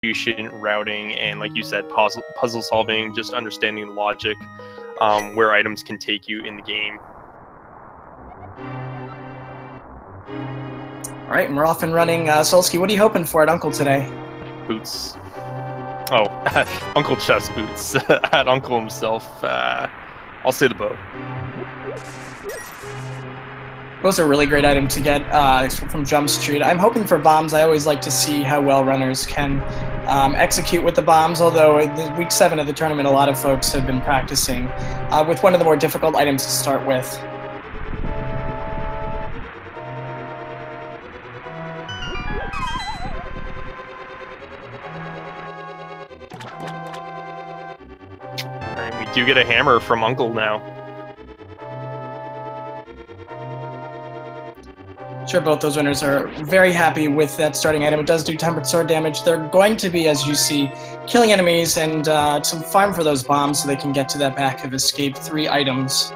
distribution, routing, and like you said, puzzle solving, just understanding the logic, where items can take you in the game. All right, and we're off and running. Solsky, what are you hoping for at Uncle today? Boots. Oh, Uncle Chess boots. At Uncle himself. I'll say the bow. Those are a really great item to get from Jump Street. I'm hoping for bombs. I always like to see how well runners can execute with the bombs, although in week 7 of the tournament, a lot of folks have been practicing with one of the more difficult items to start with. And we do get a hammer from Uncle now. Sure, both those winners are very happy with that starting item. It does do tempered sword damage. They're going to be, as you see, killing enemies and to farm for those bombs so they can get to that back of escape 3 items.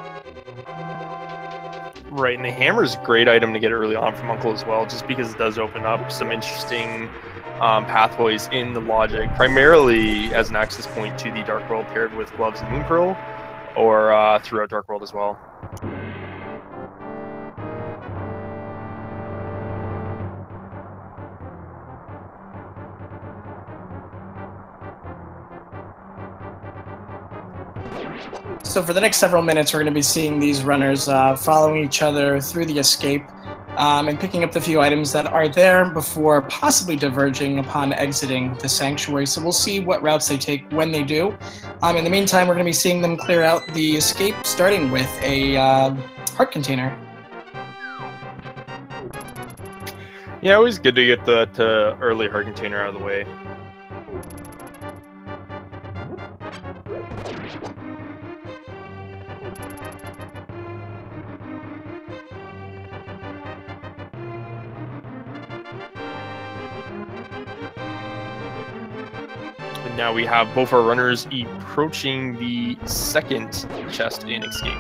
Right, and the hammer is a great item to get early on from Uncle as well, just because it does open up some interesting pathways in the logic, primarily as an access point to the Dark World paired with Gloves and Moon Pearl, or throughout Dark World as well. So for the next several minutes, we're going to be seeing these runners following each other through the escape and picking up the few items that are there before possibly diverging upon exiting the sanctuary. So we'll see what routes they take when they do. In the meantime, we're going to be seeing them clear out the escape, starting with a heart container. Yeah, always good to get that early heart container out of the way. And now we have both our runners approaching the second chest in escape.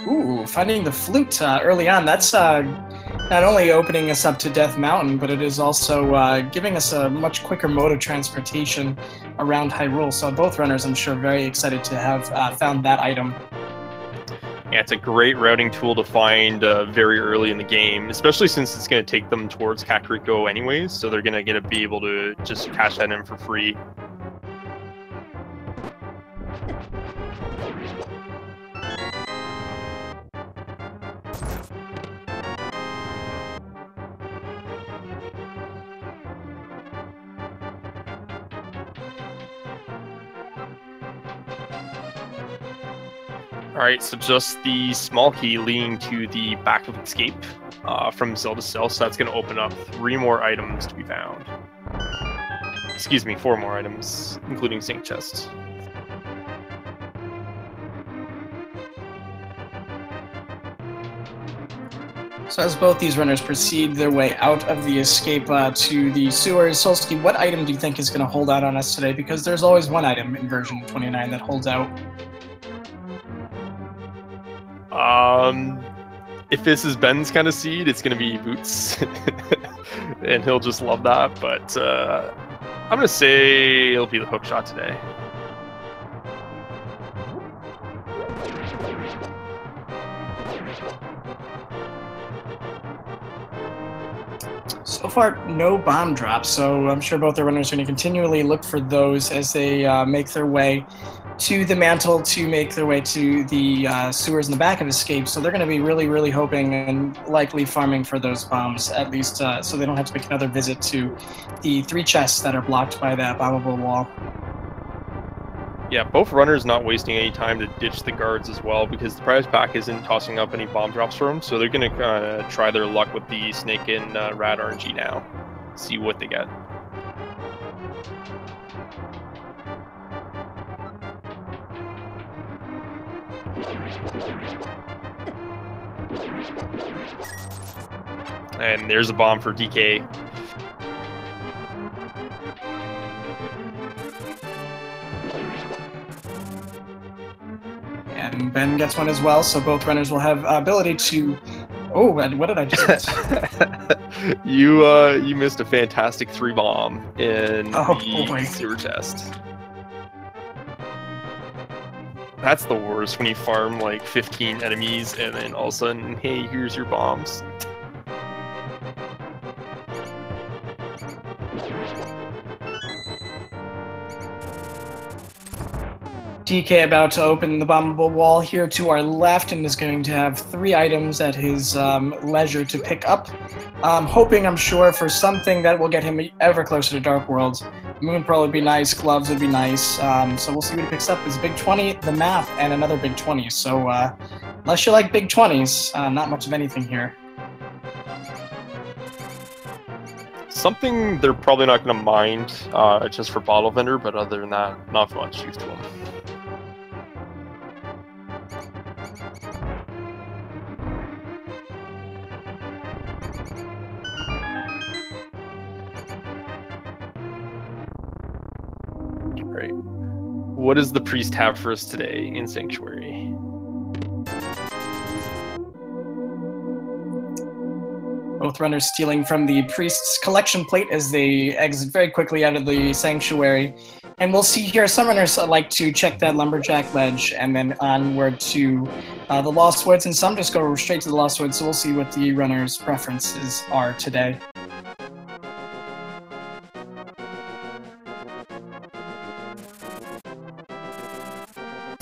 Ooh, finding the flute early on. That's not only opening us up to Death Mountain, but it is also giving us a much quicker mode of transportation around Hyrule. So both runners, I'm sure, very excited to have found that item. Yeah, it's a great routing tool to find very early in the game, especially since it's going to take them towards Kakariko anyways, so they're going to be able to just cash that in for free. Alright, so just the small key leading to the back of escape from Zelda Cell, so that's going to open up 3 more items to be found. Excuse me, 4 more items, including Sync Chests. So as both these runners proceed their way out of the escape to the sewers, Solsky, what item do you think is going to hold out on us today? Because there's always one item in version 29 that holds out. If this is Ben's kind of seed, it's going to be Boots. And he'll just love that, but I'm going to say it'll be the hook shot today. So far, no bomb drops, so I'm sure both the runners are going to continually look for those as they make their way to the mantle, to make their way to the sewers in the back of escape. So they're going to be really, really hoping and likely farming for those bombs, at least so they don't have to make another visit to the 3 chests that are blocked by that bombable wall. Yeah, both runners not wasting any time to ditch the guards as well, because the prize pack isn't tossing up any bomb drops for them, so they're going to try their luck with the Snake and Rad RNG now, see what they get. And there's a bomb for DK. And Ben gets one as well, so both runners will have ability to Oh, what did I just miss? You missed a fantastic 3-bomb in the boy. sewer chest. That's the worst when you farm like 15 enemies and then all of a sudden, hey, here's your bombs. DK about to open the bombable wall here to our left and is going to have 3 items at his leisure to pick up. Hoping, I'm sure, for something that will get him ever closer to Dark World. Moon Pearl would be nice, gloves would be nice. So we'll see what he picks up. His big 20, the map, and another big 20. So unless you like big 20s, not much of anything here. Something they're probably not going to mind just for Bottle Vendor, but other than that, not much use to them. Right. What does the priest have for us today in Sanctuary? Both runners stealing from the priest's collection plate as they exit very quickly out of the sanctuary. And we'll see here, some runners like to check that lumberjack ledge and then onward to the Lost Woods, and some just go straight to the Lost Woods, so we'll see what the runners' preferences are today.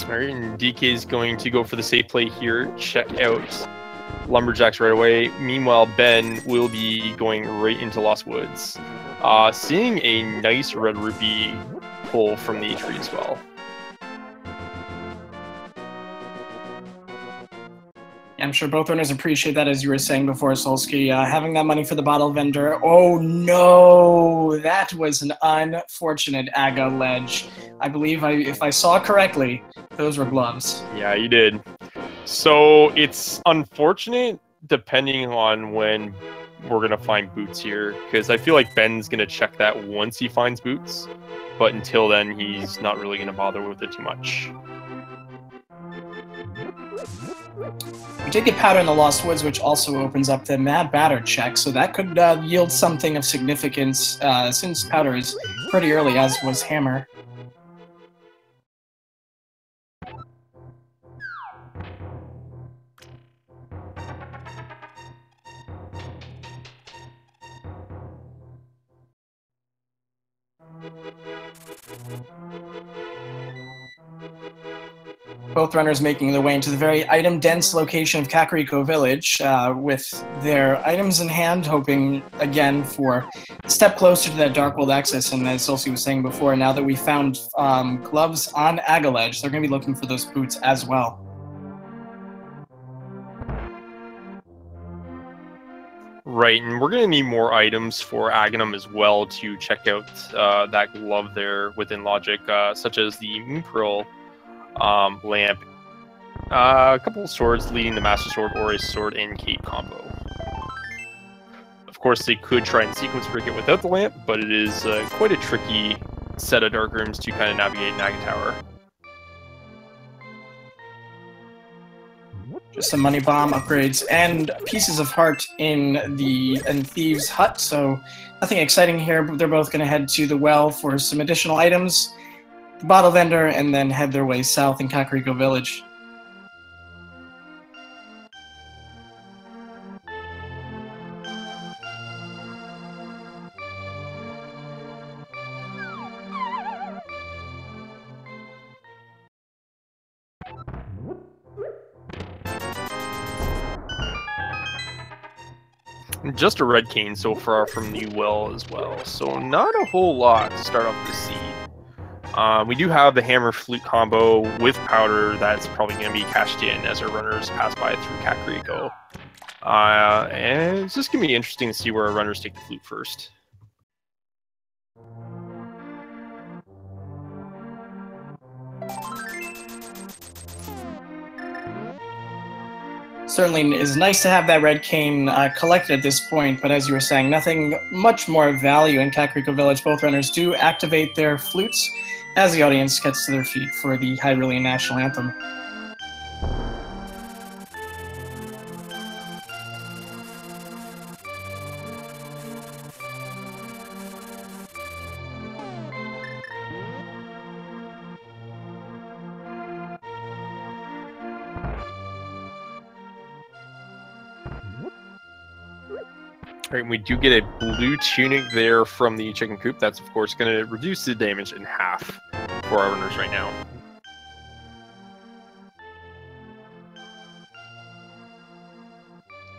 Alright, and DK is going to go for the safe play here, check out Lumberjacks right away. Meanwhile, Ben will be going right into Lost Woods. Seeing a nice red rupee pull from the tree as well. I'm sure both runners appreciate that, as you were saying before, Solsky. Having that money for the bottle vendor. Oh no! That was an unfortunate Aga ledge. I believe, if I saw correctly, those were gloves. Yeah, you did. So it's unfortunate depending on when we're going to find boots here, because I feel like Ben's going to check that once he finds boots, but until then, he's not really going to bother with it too much. We did get powder in the Lost Woods, which also opens up the Mad Batter check, so that could yield something of significance, since powder is pretty early, as was hammer. Both runners making their way into the very item-dense location of Kakariko Village, with their items in hand, hoping, again, for a step closer to that Dark World access. And as Solsky was saying before, now that we found gloves on Agaledge, they're going to be looking for those boots as well. Right, and we're going to need more items for Aghanim as well to check out that glove there within Logic, such as the Moon Pearl lamp, a couple of swords leading the Master Sword or a sword and cape combo. Of course, they could try and sequence break it without the lamp, but it is quite a tricky set of dark rooms to kind of navigate in Aga Tower. Just some money bomb upgrades and pieces of heart in the Thieves' Hut, so nothing exciting here. But they're both going to head to the well for some additional items, the bottle vendor, and then head their way south in Kakariko Village. Just a red cane so far from the well as well, so not a whole lot to start off the seed. We do have the hammer flute combo with powder that's probably going to be cashed in as our runners pass by through Kakariko. And it's just going to be interesting to see where our runners take the flute first. Certainly is nice to have that red cane collected at this point, but as you were saying, nothing much more value in Kakariko Village. Both runners do activate their flutes as the audience gets to their feet for the Hyrulean National Anthem. Right, we do get a blue tunic there from the chicken coop. That's, of course, going to reduce the damage in half for our runners right now.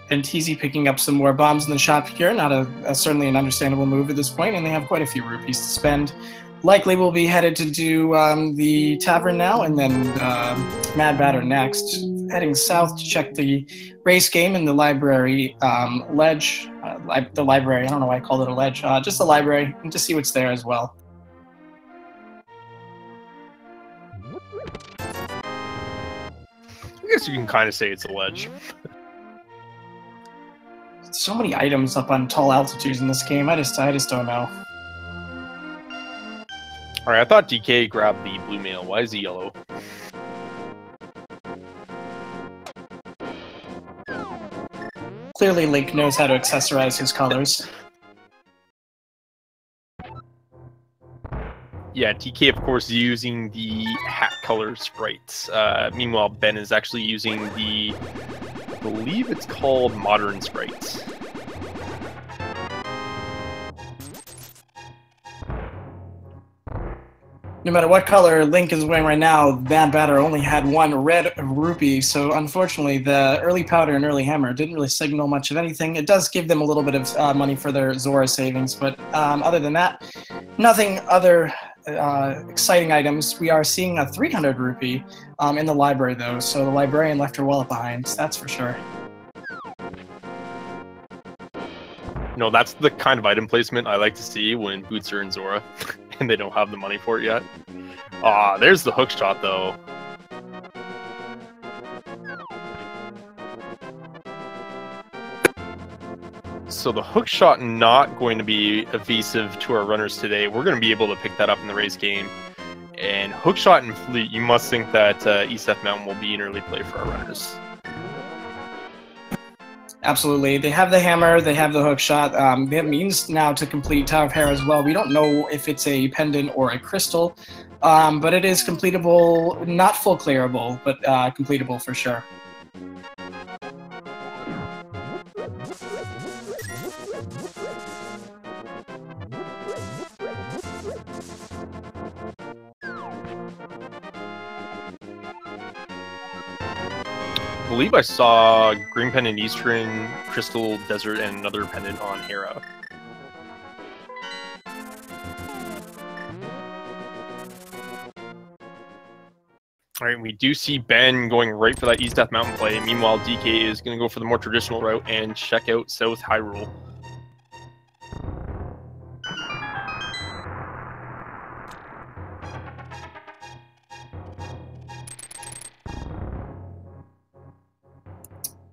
Benteezy picking up some more bombs in the shop here. Not certainly an understandable move at this point, and they have quite a few rupees to spend. Likely we'll be headed to do the tavern now, and then Mad Batter next. Heading south to check the race game in the library ledge. The library, I don't know why I called it a ledge. Just the library, and to see what's there as well. I guess you can kind of say it's a ledge. So many items up on tall altitudes in this game. I just don't know. All right, I thought DK grabbed the blue mail. Why is he yellow? Clearly, Link knows how to accessorize his colors. Yeah, DK, of course, using the hat color sprites. Meanwhile, Ben is actually using the, I believe it's called modern sprites. No matter what color Link is wearing right now, Mad Batter only had one red rupee, so unfortunately the early powder and early hammer didn't really signal much of anything. It does give them a little bit of money for their Zora savings, but other than that, nothing other exciting items. We are seeing a 300 rupee in the library though, so the librarian left her wallet behind, that's for sure. No, that's the kind of item placement I like to see when boots are in Zora and they don't have the money for it yet. Ah, there's the hook shot though. So the hook shot not going to be evasive to our runners today. We're going to be able to pick that up in the race game. And hook shot and fleet, you must think that East F Mountain will be an early play for our runners. Absolutely. They have the hammer, they have the hook shot. They have means now to complete Tower of Hera as well. We don't know if it's a pendant or a crystal, but it is completable, not full clearable, but completable for sure. I believe I saw Green Pendant Eastern, Crystal Desert, and another pendant on Hera. Alright, we do see Ben going right for that East Death Mountain play. Meanwhile, DK is going to go for the more traditional route and check out South Hyrule.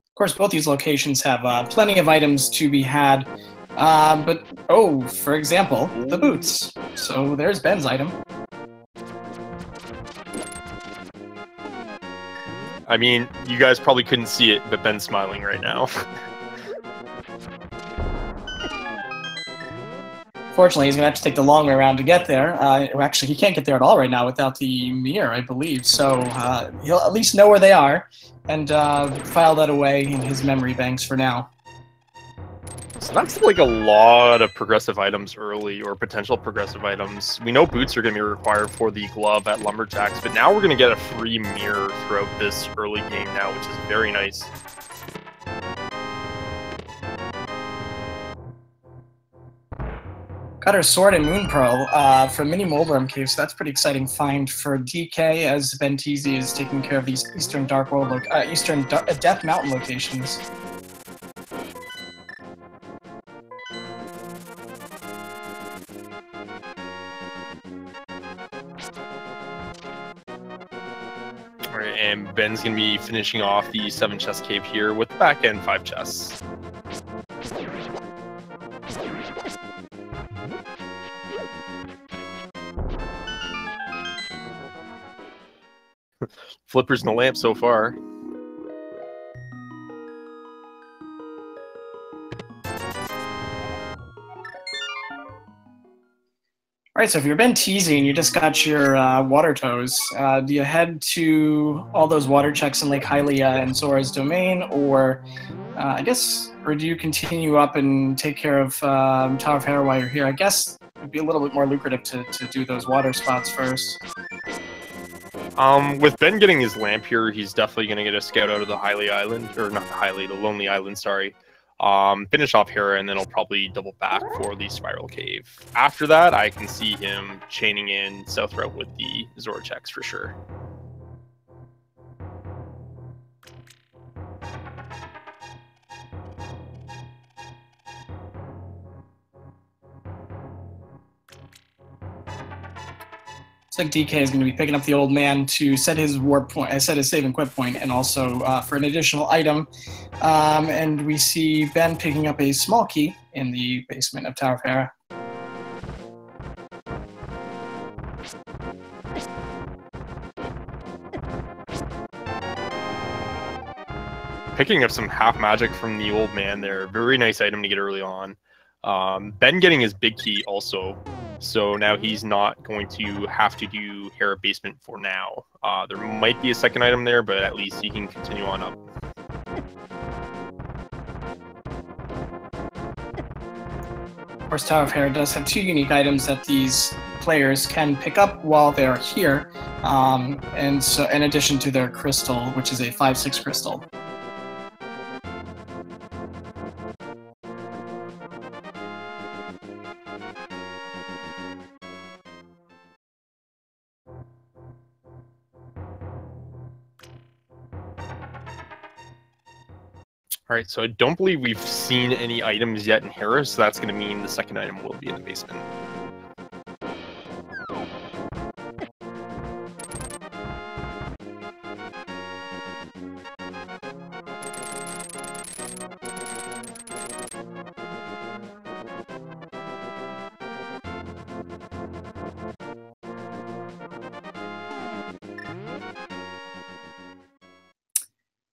Of course, both these locations have plenty of items to be had, but, oh, for example, the boots. So there's Ben's item. I mean, you guys probably couldn't see it, but Ben's smiling right now. Fortunately, he's going to have to take the long way around to get there. Actually, he can't get there at all right now without the mirror, I believe. So he'll at least know where they are and file that away in his memory banks for now. So that's like a lot of progressive items early, or potential progressive items. We know boots are going to be required for the glove at Lumberjacks, but now we're going to get a free mirror throughout this early game now, which is very nice. Got her sword and moon pearl from Mini Moldworm Cave, so that's pretty exciting find for DK as Benteezy is taking care of these Eastern Death Mountain locations. Alright, and Ben's going to be finishing off the 7 chest cave here with the back end 5 chests. Flippers in the lamp so far. All right, so if you're Benteezy and you just got your water toes, do you head to all those water checks in Lake Hylia and Zora's Domain, or or do you continue up and take care of Tower of Hera while you're here? I guess it'd be a little bit more lucrative to do those water spots first. With Ben getting his lamp here, he's definitely going to get a scout out of the Hylia Island, or not the Hylia, the Lonely Island, sorry. Finish off Hera, and then he'll probably double back for the Spiral Cave. After that, I can see him chaining in South Route with the Zora checks for sure. Looks like DK is going to be picking up the old man to set his warp point, set his save and quit point, and also for an additional item. And we see Ben picking up a small key in the basement of Tower of Hera. Picking up some half magic from the old man there. Very nice item to get early on. Ben getting his big key also. So now he's not going to have to do Hera basement for now. There might be a second item there, but at least he can continue on up. Of course, Tower of Hera does have two unique items that these players can pick up while they're here, and so in addition to their crystal, which is a 5/6 crystal. All right, so I don't believe we've seen any items yet in Hera, so that's going to mean the second item will be in the basement.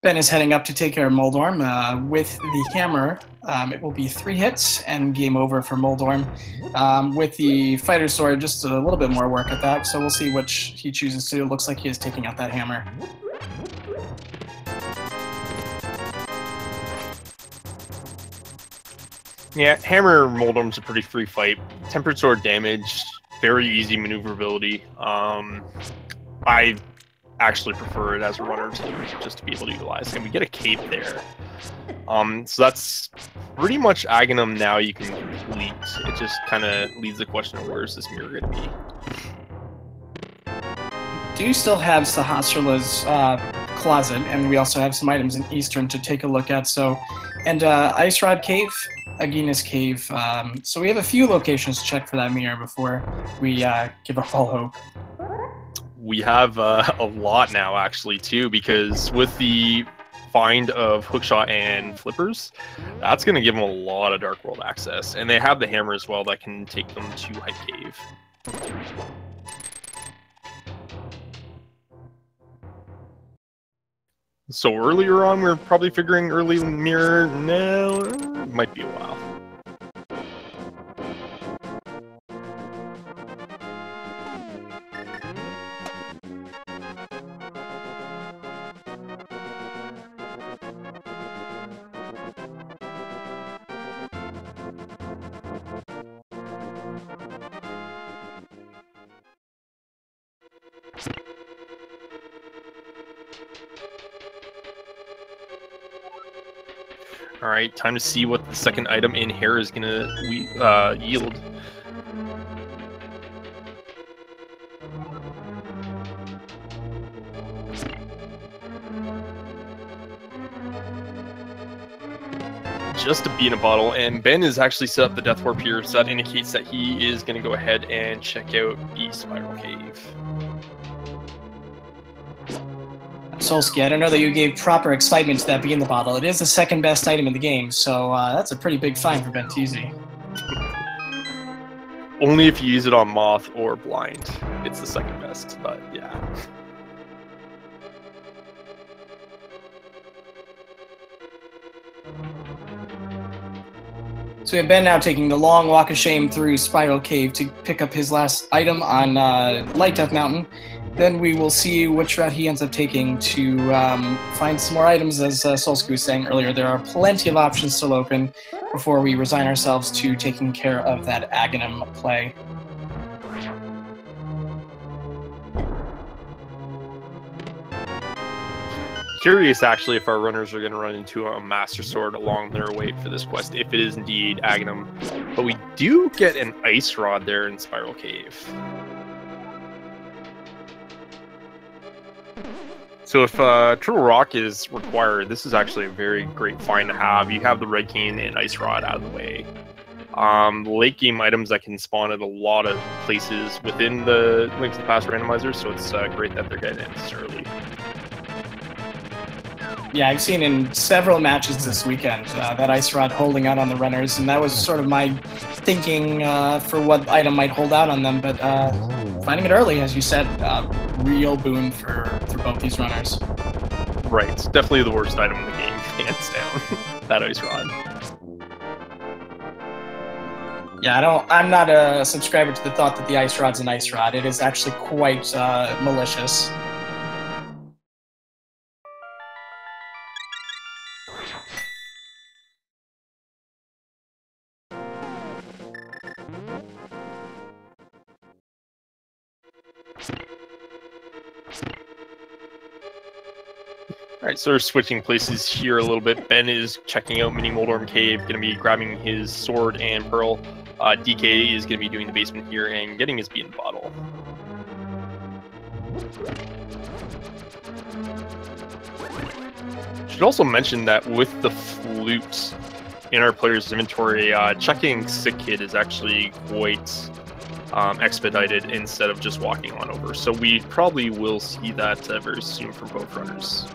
Ben is heading up to take care of Moldorm. With the hammer, it will be 3 hits and game over for Moldorm. With the fighter sword, just a little bit more work at that, so we'll see which he chooses to. It looks like he is taking out that hammer. Yeah, hammer Moldorm's a pretty free fight. Tempered sword damage, very easy maneuverability. I actually prefer it as a runner just to be able to utilize, and we get a cape there. So that's pretty much Aghanim now you can complete. It just kind of leaves the question of where's this mirror going to be. Do you still have Sahasrala's closet, and we also have some items in Eastern to take a look at. So, and Ice Rod Cave, Agina's Cave. So we have a few locations to check for that mirror before we give up all hope. We have a lot now, actually, too, because with the find of Hookshot and Flippers, that's going to give them a lot of Dark World access. And they have the hammer as well that can take them to Hype Cave. So earlier on, we were probably figuring early mirror. No, it might be a while. All right, time to see what the second item in here is gonna yield. Just a bee in a bottle, and Ben is actually set up the Death Warp here, so that indicates that he is going to go ahead and check out the Spiral Cave. Solsky, I don't know that you gave proper excitement to that bee in the bottle. It is the second best item in the game, so that's a pretty big find for Benteezy. Only if you use it on Moth or Blind. It's the second best, but yeah. So we have Ben now taking the long walk of shame through Spiral Cave to pick up his last item on Light Death Mountain. Then we will see which route he ends up taking to find some more items. As Solsku was saying earlier, there are plenty of options still open before we resign ourselves to taking care of that Aghanim play. Curious, actually, if our runners are going to run into a Master Sword along their way for this quest, if it is indeed Aghanim. But we do get an Ice Rod there in Spiral Cave. So if Turtle Rock is required, this is actually a very great find to have. You have the Red Cane and Ice Rod out of the way. Late game items that can spawn at a lot of places within the Link to the Past randomizer, so it's great that they're getting it this early. Yeah, I've seen in several matches this weekend that Ice Rod holding out on the runners, and that was sort of my thinking for what item might hold out on them, but finding it early, as you said, real boon for both these runners. Right, it's definitely the worst item in the game, hands down, that Ice Rod. Yeah, I'm not a subscriber to the thought that the Ice Rod's an Ice Rod. It is actually quite malicious. Alright, so we're switching places here a little bit. Ben is checking out Mini Moldorm Cave, going to be grabbing his sword and pearl. DK is going to be doing the basement here and getting his beat in the bottle. Should also mention that with the flute in our player's inventory, checking Sick Kid is actually quite expedited instead of just walking on over. So we probably will see that very soon from both runners.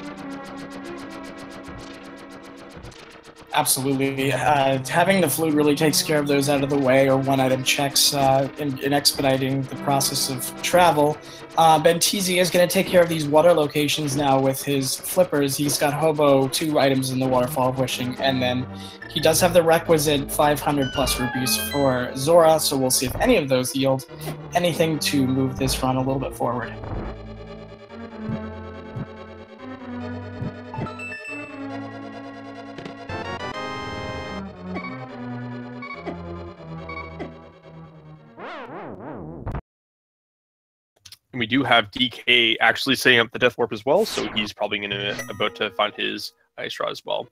Absolutely. Having the flute really takes care of those out of the way, or one-item checks in expediting the process of travel. Benteezy is going to take care of these water locations now with his flippers. He's got Hobo 2 items in the Waterfall of Wishing, and then he does have the requisite 500 plus rupees for Zora, so we'll see if any of those yield anything to move this run a little bit forward. And we do have DK actually setting up the Death Warp as well, so he's probably about to find his Ice Rod as well.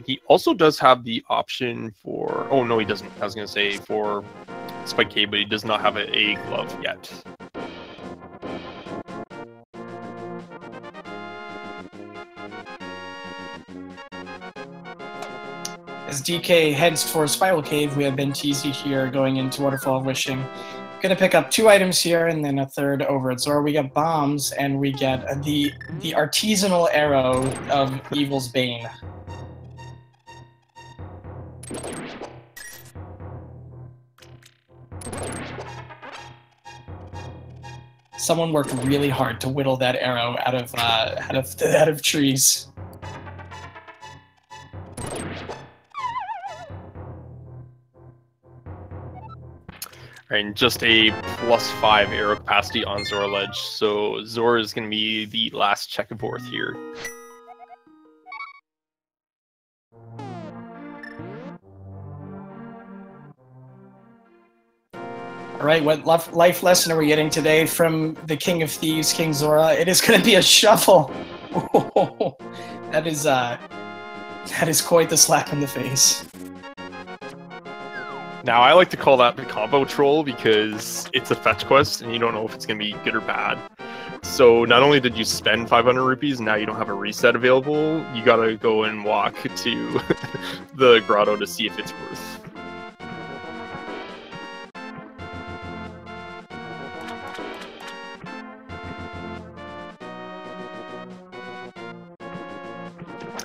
He also does have the option for... Oh, no, he doesn't. I was going to say for Spike K, but he does not have a glove yet. As DK heads for Spiral Cave, we have Benteezy here going into Waterfall of Wishing. Gonna pick up 2 items here and then a third over at Zora. We get bombs and we get the artisanal arrow of Evil's Bane. Someone worked really hard to whittle that arrow out of trees. And just a +5 arrow capacity on Zora Ledge, so Zora is going to be the last check and forth here. All right, what life lesson are we getting today from the King of Thieves, King Zora? It is going to be a shuffle. That is quite the slap in the face. Now, I like to call that the combo troll because it's a fetch quest and you don't know if it's going to be good or bad. So not only did you spend 500 rupees, now you don't have a reset available, you gotta go and walk to the grotto to see if it's worth.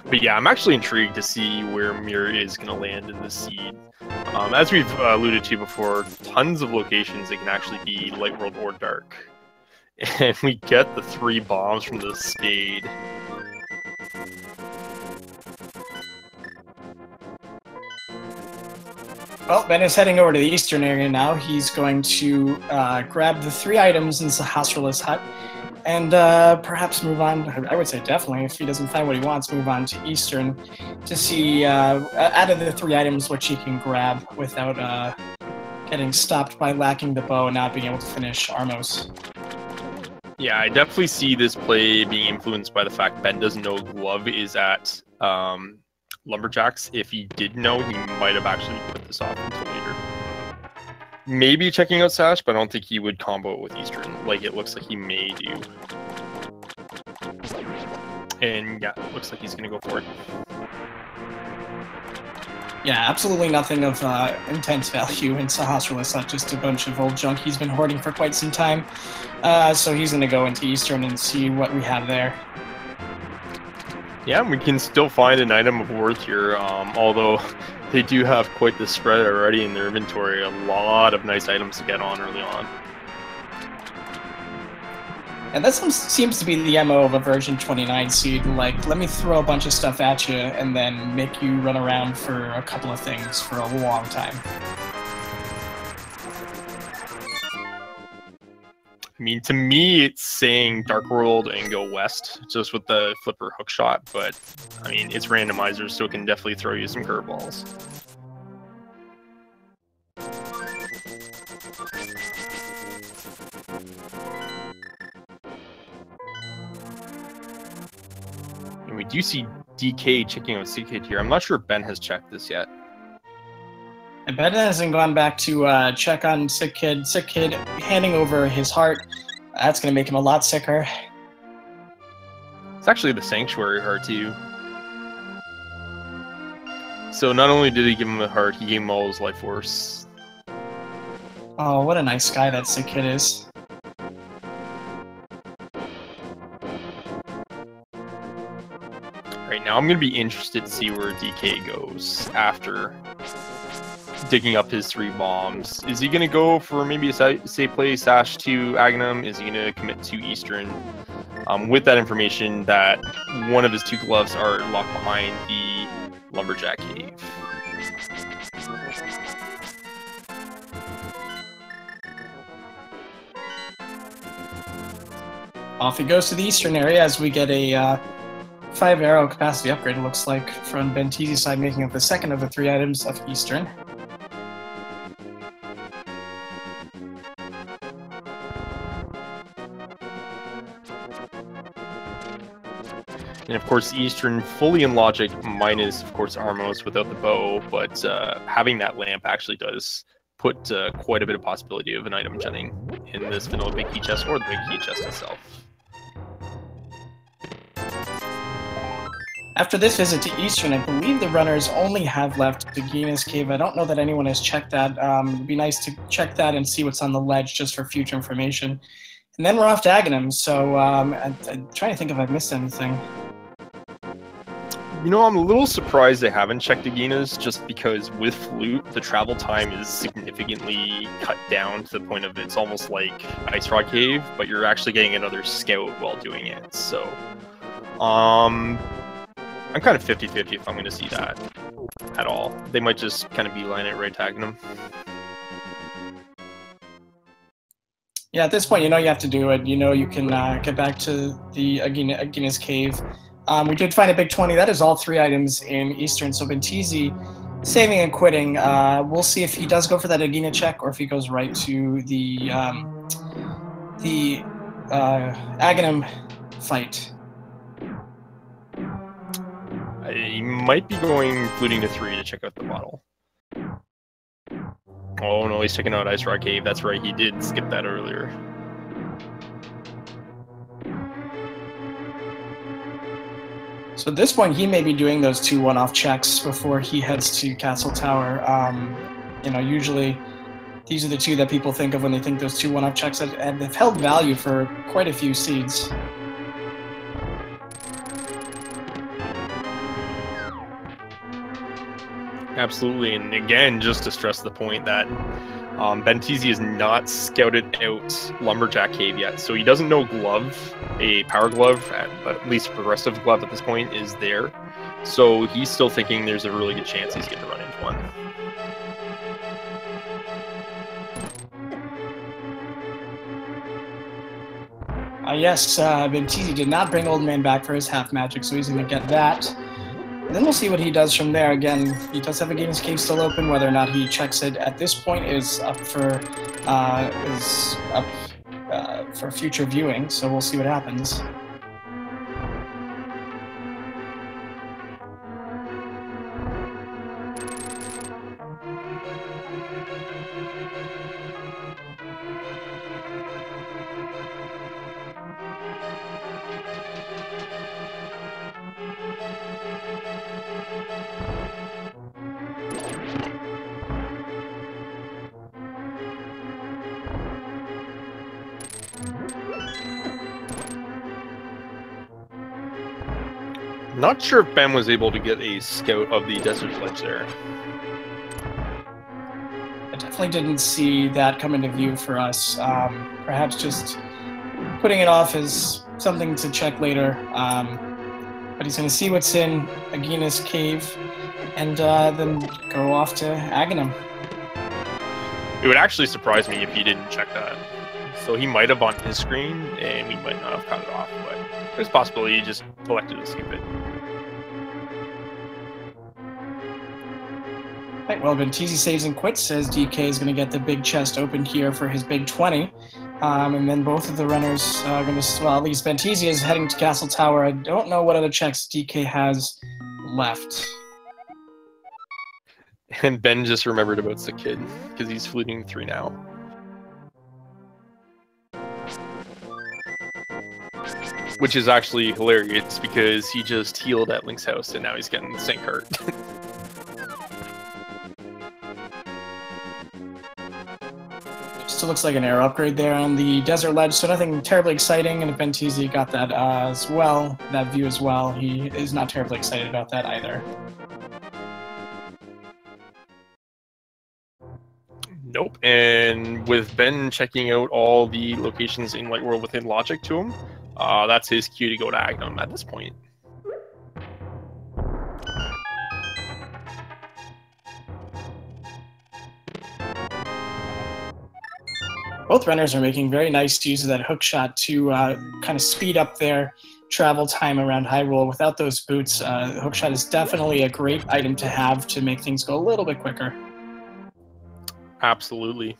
But yeah, I'm actually intrigued to see where Mir is going to land in the seed. As we've alluded to before, tons of locations that can actually be light world or dark. And we get the 3 bombs from the spade. Well, Ben is heading over to the eastern area now. He's going to grab the 3 items in Sahasrarla's hut and perhaps move on. I would say definitely, if he doesn't find what he wants, move on to eastern to see, out of the 3 items, which he can grab without getting stopped by lacking the bow and not being able to finish Armos. Yeah, I definitely see this play being influenced by the fact Ben doesn't know Glove is at Lumberjacks. If he did know, he might have actually put this off until later. Maybe checking out Sash, but I don't think he would combo it with Eastern, like it looks like he may do. And yeah, it looks like he's going to go for it. Yeah, absolutely nothing of intense value in Sahasrarla's hut, just a bunch of old junk he's been hoarding for quite some time. So he's going to go into Eastern and see what we have there. Yeah, we can still find an item of worth here, although they do have quite the spread already in their inventory. A lot of nice items to get on early on. And that seems to be the MO of a version 29 seed. Like, let me throw a bunch of stuff at you and then make you run around for a couple of things for a long time. I mean, to me, it's saying Dark World and go west, just with the flipper hook shot, but, I mean, it's randomizer, so it can definitely throw you some curveballs. And we do see DK checking out CK here. I'm not sure if Ben has checked this yet. And Ben hasn't gone back to check on Sick Kid. Sick Kid handing over his heart. That's going to make him a lot sicker. It's actually the Sanctuary heart, too. So not only did he give him the heart, he gave him all his life force. Oh, what a nice guy that Sick Kid is. Right now, I'm going to be interested to see where DK goes after digging up his 3 bombs. Is he going to go for maybe a safe play, Sash to Agnum? Is he going to commit to Eastern? With that information that one of his 2 gloves are locked behind the Lumberjack Cave. Off he goes to the eastern area as we get a 5 arrow capacity upgrade, it looks like, from Benteezy's side, making up the second of the 3 items of eastern. And of course, Eastern fully in logic, minus, of course, Armos without the bow, but having that lamp actually does put quite a bit of possibility of an item genning in this vanilla big key chest or the big key chest itself. After this visit to Eastern, I believe the runners only have left Dagina's Cave. I don't know that anyone has checked that. It'd be nice to check that and see what's on the ledge just for future information. And then we're off to Aghanim, so I'm trying to think if I've missed anything. You know, I'm a little surprised they haven't checked Dagina's, just because with Flute, the travel time is significantly cut down to the point of it's almost like Ice Rock Cave, but you're actually getting another scout while doing it, so... I'm kind of 50-50 if I'm going to see that at all. They might just kind of beeline it right tagging them. Yeah, at this point, you know you have to do it. You know you can get back to the Agina's Cave. We did find a big 20. That is all 3 items in Eastern. So Benteezy saving and quitting. We'll see if he does go for that Agina check or if he goes right to the Aghanim fight. He might be going fluting to 3 to check out the bottle. Oh no, he's checking out Ice Rock Cave. That's right, he did skip that earlier. So at this point, he may be doing those 2 one-off checks before he heads to Castle Tower. You know, usually these are the 2 that people think of when they think those 2 one-off checks, and they've held value for quite a few seeds. Absolutely, and again, just to stress the point that Benteezy has not scouted out Lumberjack Cave yet, so he doesn't know Glove, a power glove, at least a progressive glove at this point, is there. So he's still thinking there's a really good chance he's going to run into one. Yes, Benteezy did not bring Old Man back for his half magic, so he's going to get that. And then we'll see what he does from there. Again, he does have a Gainus Cave still open. Whether or not he checks it at this point is up for future viewing, so we'll see what happens. Not sure if Ben was able to get a scout of the desert ledge there. I definitely didn't see that come into view for us. Perhaps just putting it off as something to check later. But he's going to see what's in a Gainus Cave and then go off to Aghanim. It would actually surprise me if he didn't check that. So he might have on his screen, and we might not have cut it off, but there's a possibility he just elected to skip it. Right, well, Benteezy saves and quits, says DK is going to get the big chest open here for his big 20. And then both of the runners are going to, well, at least Benteezy is heading to Castle Tower. I don't know what other checks DK has left. And Ben just remembered about the kid, because he's fleeting 3 now. Which is actually hilarious, because he just healed at Link's house, and now he's getting the same card. Still looks like an air upgrade there on the desert ledge, so nothing terribly exciting. And if Benteezy got that as well, that view as well, he is not terribly excited about that either. Nope. And with Ben checking out all the locations in Light World within logic to him, that's his cue to go to Aghanim at this point. Both runners are making very nice use of that hook shot to kind of speed up their travel time around Hyrule. Without those boots, hook shot is definitely a great item to have to make things go a little bit quicker. Absolutely.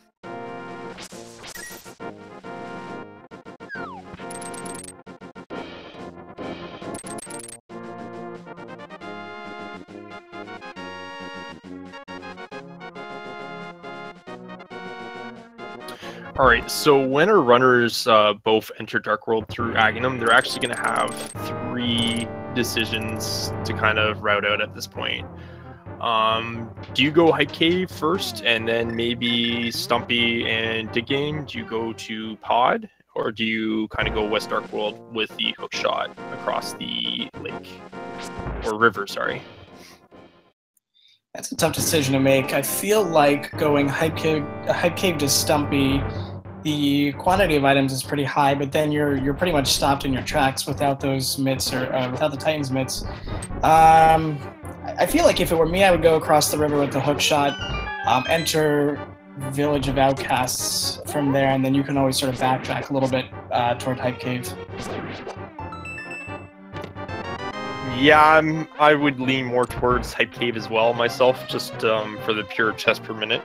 Alright, so when our runners both enter Dark World through Aghanim, they're actually going to have 3 decisions to kind of route out at this point. Do you go Hype Cave first, and then maybe Stumpy and Dig Game? Do you go to Pod, or do you kind of go West Dark World with the hook shot across the lake? Or river, sorry. That's a tough decision to make. I feel like going Hype Cave to Stumpy, the quantity of items is pretty high, but then you're pretty much stopped in your tracks without those mitts, or without the Titan's mitts. I feel like if it were me, I would go across the river with the hook shot, enter Village of Outcasts from there, and then you can always sort of backtrack a little bit toward Hype Cave. Yeah, I would lean more towards Hype Cave as well myself, just for the pure chest per minute.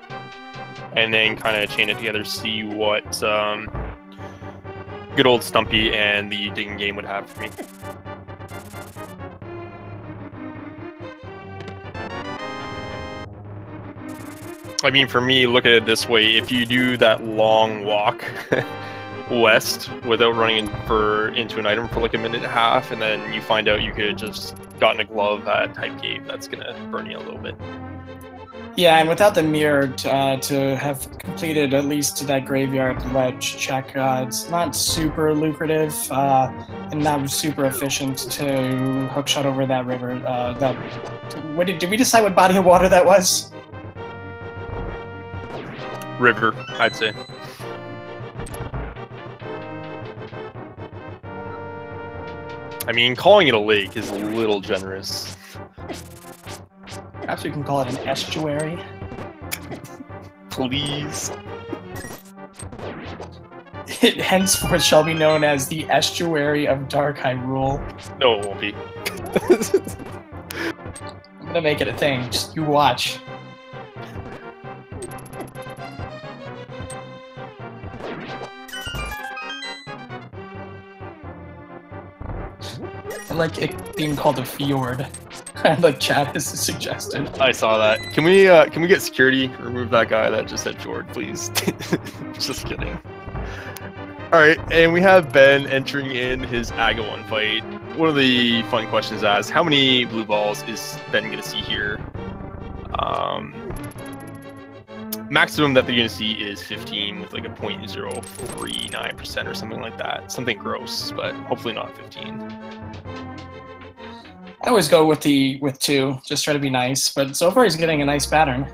And then kind of chain it together, see what good old Stumpy and the Digging Game would have for me. I mean, for me, look at it this way. If you do that long walk west without running into an item for like a minute and a half, and then you find out you could have just gotten a glove at Hype Cave, that's going to burn you a little bit. Yeah, and without the mirror to have completed at least that graveyard ledge check, it's not super lucrative and not super efficient to hookshot over that river. Did we decide what body of water that was? River, I'd say. I mean, calling it a lake is a little generous. Perhaps we can call it an estuary. Please. It henceforth shall be known as the estuary of Dark Hyrule. No, it won't be. I'm gonna make it a thing. Just you watch. I like it being called a fjord. Like chat has suggested. I saw that. Can we get security? Remove that guy that just said fjord, please. Just kidding. Alright, and we have Ben entering in his Aga 1 fight. One of the fun questions asked, how many blue balls is Ben going to see here? Maximum that they're going to see is 15 with like a 0.039% or something like that. Something gross, but hopefully not 15. I always go with 2, just try to be nice, but so far he's getting a nice pattern.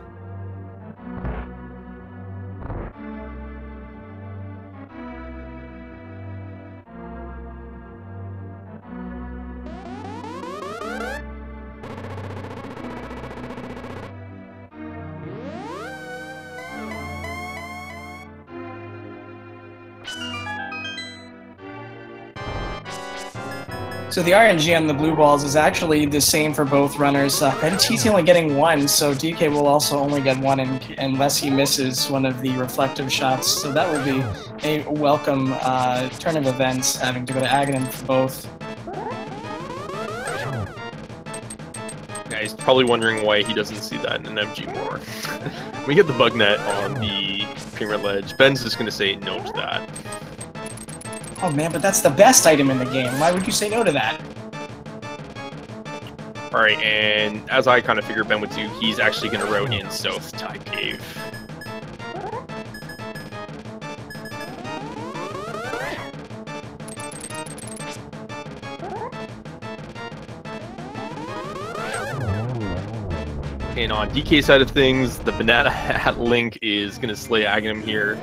So the RNG on the blue balls is actually the same for both runners. Benteezy only getting 1, so DK will also only get 1 unless he misses one of the reflective shots. So that will be a welcome turn of events, having to go to Aghanim for both. Yeah, he's probably wondering why he doesn't see that in an MG more. We get the bug net on the Premier Ledge. Ben's just going to say no to that. Oh man, but that's the best item in the game. Why would you say no to that? Alright, and as I kind of figured Ben would do, he's actually going to route in south to Hype Cave. And on DK side of things, the Banana Hat Link is going to slay Aghanim here.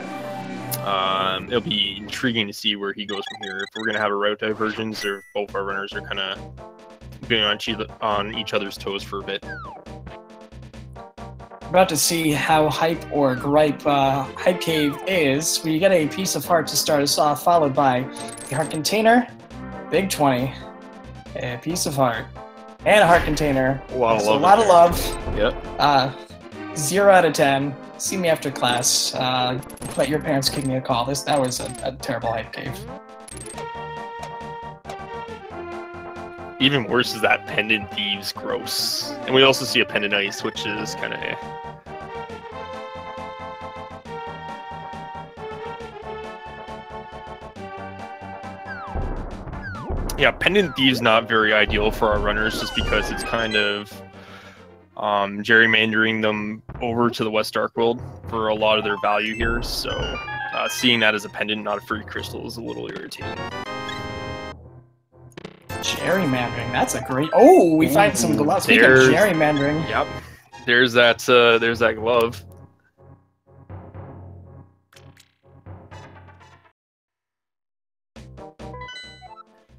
It'll be intriguing to see where he goes from here. If we're going to have a route divergence, or if both our runners are kind of being on each other's toes for a bit. About to see how hype or gripe Hype Cave is. We get a piece of heart to start us off, followed by the heart container, big 20, a piece of heart, and a heart container. A lot of love. A lot of love. Yep. 0 out of 10. See me after class. Let your parents give me a call. That was a terrible Hype Cave. Even worse is that Pendant Thieves gross. And we also see a Pendant Ice, which is kind of eh. Yeah, Pendant Thieves not very ideal for our runners just because it's kind of gerrymandering them over to the West Dark World for a lot of their value here. So seeing that as a pendant, not a free crystal, is a little irritating. Gerrymandering, that's a great... Oh, we find some gloves. Speaking of gerrymandering. Yep. There's that glove.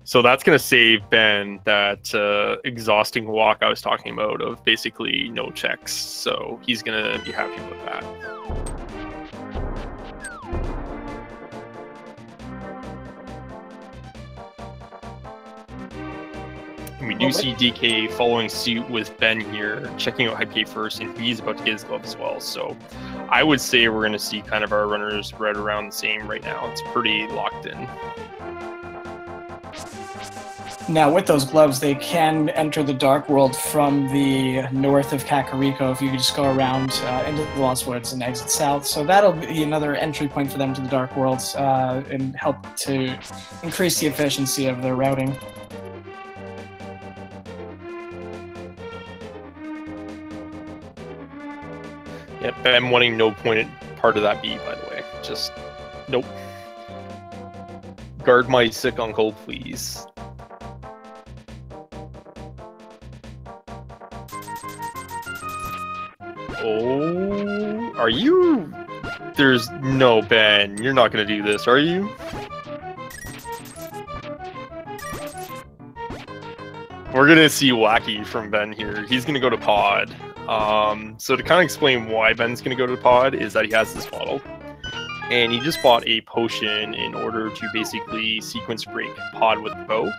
So that's going to save Ben that exhausting walk I was talking about of basically no checks. So he's going to be happy with that. And we do see DK following suit with Ben here, checking out Hype Cave first, and he's about to get his glove as well. So I would say we're going to see kind of our runners right around the same right now. It's pretty locked in. Now, with those gloves, they can enter the Dark World from the north of Kakariko if you just go around into the Lost Woods and exit south. So that'll be another entry point for them to the Dark World and help to increase the efficiency of their routing. Yep, I'm wanting no pointed part of that B, by the way. Just, nope. Guard my sick uncle, please. Oh, are you? There's no Ben. You're not gonna do this, are you? We're gonna see Wacky from Ben here. He's gonna go to Pod. So to kind of explain why Ben's gonna go to Pod is that he has this bottle. and he just bought a potion in order to basically sequence break Pod with the bow.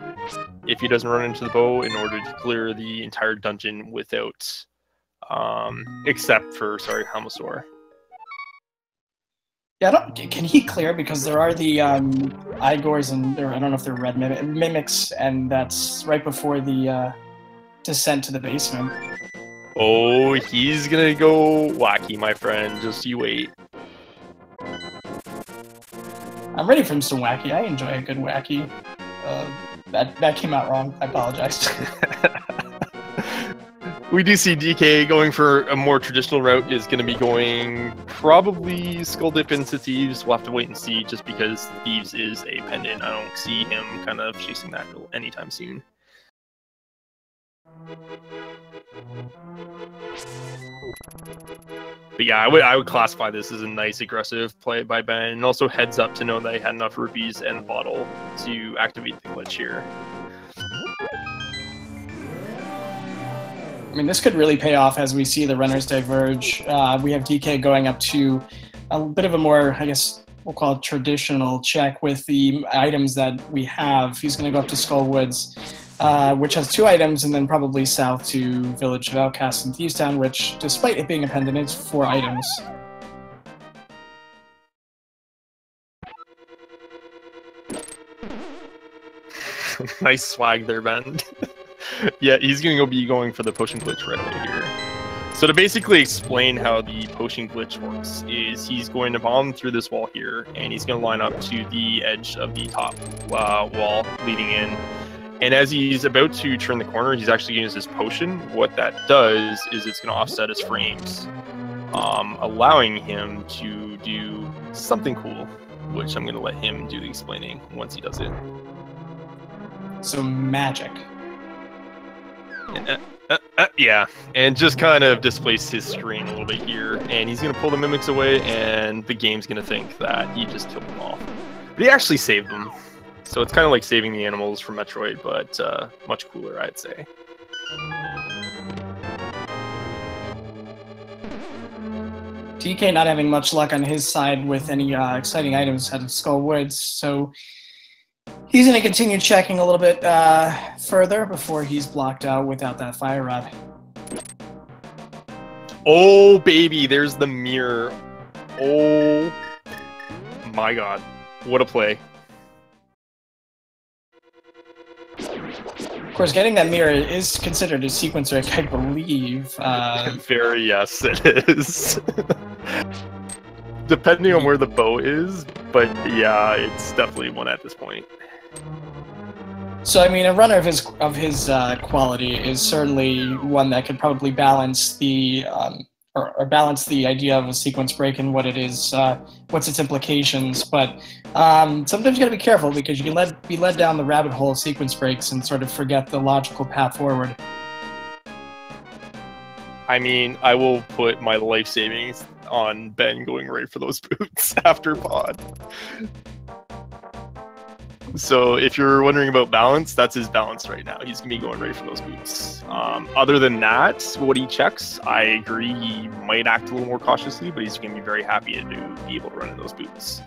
If he doesn't run into the bow, in order to clear the entire dungeon without, except for, sorry, Helmosaur. Yeah, can he clear? Because there are the Igors and I don't know if they're red mimics, and that's right before the descent to the basement. Oh, he's gonna go wacky, my friend. Just you wait. I'm ready for some wacky. I enjoy a good wacky. That came out wrong. I apologize. We do see DK going for a more traditional route, is going to be going probably Skull Dip into Thieves. We'll have to wait and see, just because Thieves is a pendant. I don't see him kind of chasing that anytime soon. But yeah, I would classify this as a nice aggressive play by Ben, and also heads up to know that he had enough rupees and the bottle to activate the glitch here. I mean, this could really pay off as we see the runners diverge. We have DK going up to a bit of a more, I guess, we'll call it traditional check with the items that we have. He's going to go up to Skullwoods, which has 2 items, and then probably south to Village of Outcasts and Thieves Town, which, despite it being a pendant, it's 4 items. Nice swag there, Ben. Yeah, he's going to be going for the potion glitch right away here. So to basically explain how the potion glitch works is he's going to bomb through this wall here, and he's going to line up to the edge of the top wall leading in. And as he's about to turn the corner, he's actually going to use his potion. What that does is it's going to offset his frames, allowing him to do something cool, which I'm going to let him do the explaining once he does it. So magic. Yeah, and just kind of displace his screen a little bit here, and he's going to pull the mimics away, and the game's going to think that he just killed them off. But he actually saved them, so it's kind of like saving the animals from Metroid, but much cooler, I'd say. DK not having much luck on his side with any exciting items out of Skull Woods, so he's going to continue checking a little bit further before he's blocked out without that fire rod. Oh, baby, there's the mirror. Oh, my God. What a play. Of course, getting that mirror is considered a sequence break, I believe. Very, yes, it is. Depending on where the bow is, but yeah, it's definitely one at this point. So, I mean, a runner of his quality is certainly one that could probably balance the or balance the idea of a sequence break and what it is, what's its implications. But sometimes you got to be careful, because you can be led down the rabbit hole of sequence breaks and sort of forget the logical path forward. I mean, I will put my life savings on Ben going right for those boots after Pod. So if you're wondering about balance, that's his balance right now. He's going to be going right for those boots. Other than that, what he checks, I agree he might act a little more cautiously, but he's going to be very happy to be able to run in those boots.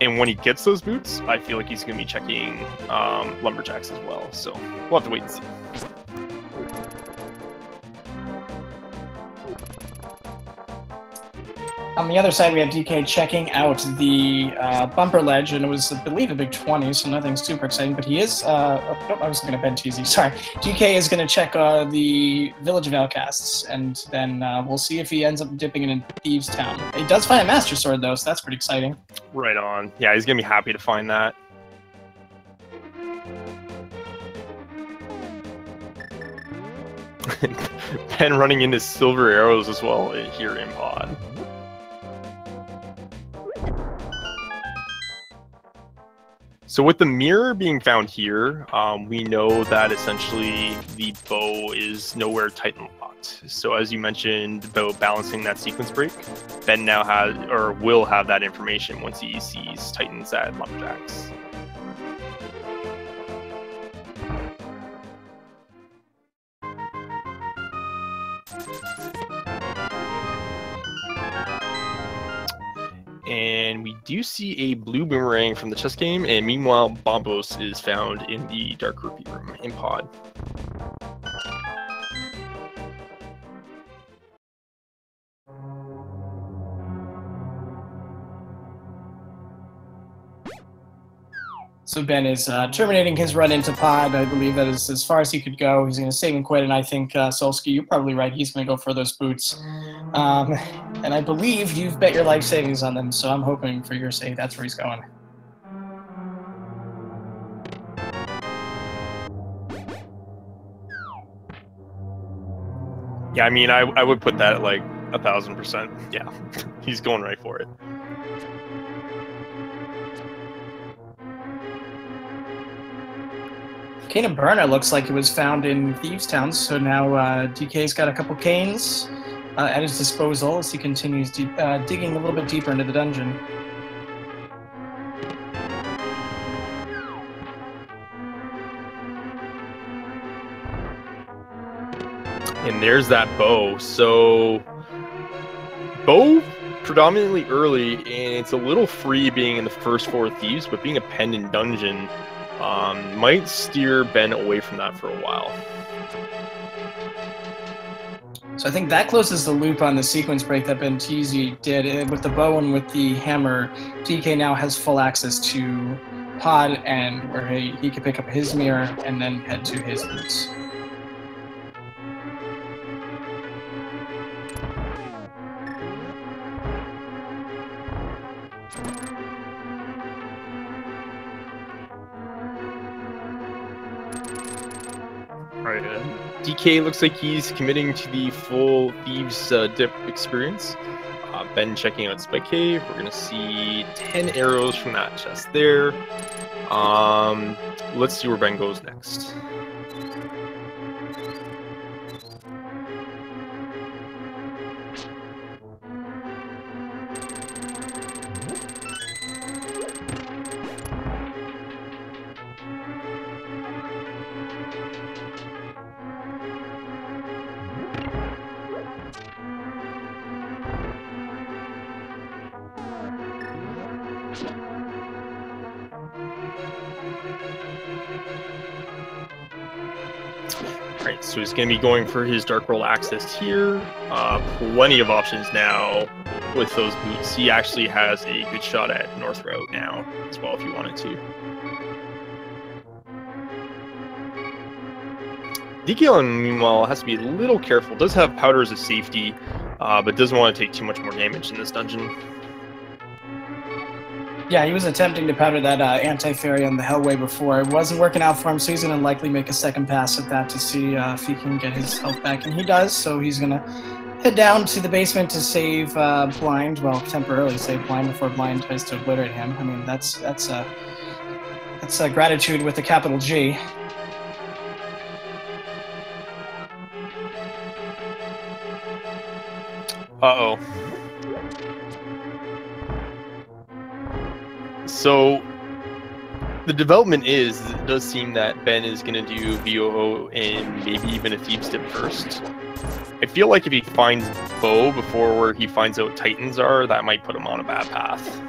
And when he gets those boots, I feel like he's going to be checking Lumberjacks as well. So we'll have to wait and see. On the other side, we have DK checking out the bumper ledge, and it was, I believe, a big 20, so nothing super exciting, but he is, I was looking at Benteezy, sorry. DK is going to check the Village of Outcasts, and then we'll see if he ends up dipping in Thieves Town. He does find a Master Sword, though, so that's pretty exciting. Right on. Yeah, he's going to be happy to find that. Ben running into silver arrows as well here in Pod. So with the mirror being found here, we know that essentially the bow is nowhere Titan locked. So as you mentioned about balancing that sequence break, Ben now has, or will have, that information once he sees Titans at Lumberjacks. And we do see a blue boomerang from the chess game, and meanwhile, Bombos is found in the Dark Rupee room in pod. So Ben is terminating his run into pod. I believe that is as far as he could go. He's going to save and quit, and I think, Solsky, you're probably right. He's going to go for those boots. And I believe you've bet your life savings on them, so I'm hoping for your sake that's where he's going. Yeah, I mean, I would put that at like 1,000%. Yeah, he's going right for it. Cane of Burner looks like it was found in Thieves Town, so now DK's got a couple canes at his disposal as he continues digging a little bit deeper into the dungeon. And there's that bow. So, bow predominantly early, and it's a little free being in the first 4 thieves, but being a pendant dungeon might steer Ben away from that for a while. So I think that closes the loop on the sequence break that Benteezy did. With the bow and with the hammer, DK now has full access to pod, and where he can pick up his mirror and then head to his boots. Right, DK looks like he's committing to the full Thieves dip experience. Ben checking out Spike Cave. We're gonna see 10 arrows from that chest there. Let's see where Ben goes next. Alright, so he's going to be going for his Dark Roll access here. Plenty of options now with those boots. He actually has a good shot at North Route now as well if he wanted to. DK, meanwhile, has to be a little careful. Does have powder as a safety, but doesn't want to take too much more damage in this dungeon. Yeah, he was attempting to powder that anti-fairy on the Hellway before. It wasn't working out for him, so he's going to likely make a second pass at that to see if he can get his health back. And he does, so he's going to head down to the basement to save Blind. Well, temporarily save Blind before Blind tries to obliterate him. I mean, that's gratitude with a capital G. Uh-oh. So, the development is, it does seem that Ben is going to do VOO and maybe even a Thieves dip first. I feel like if he finds Bow before where he finds out Titans are, that might put him on a bad path.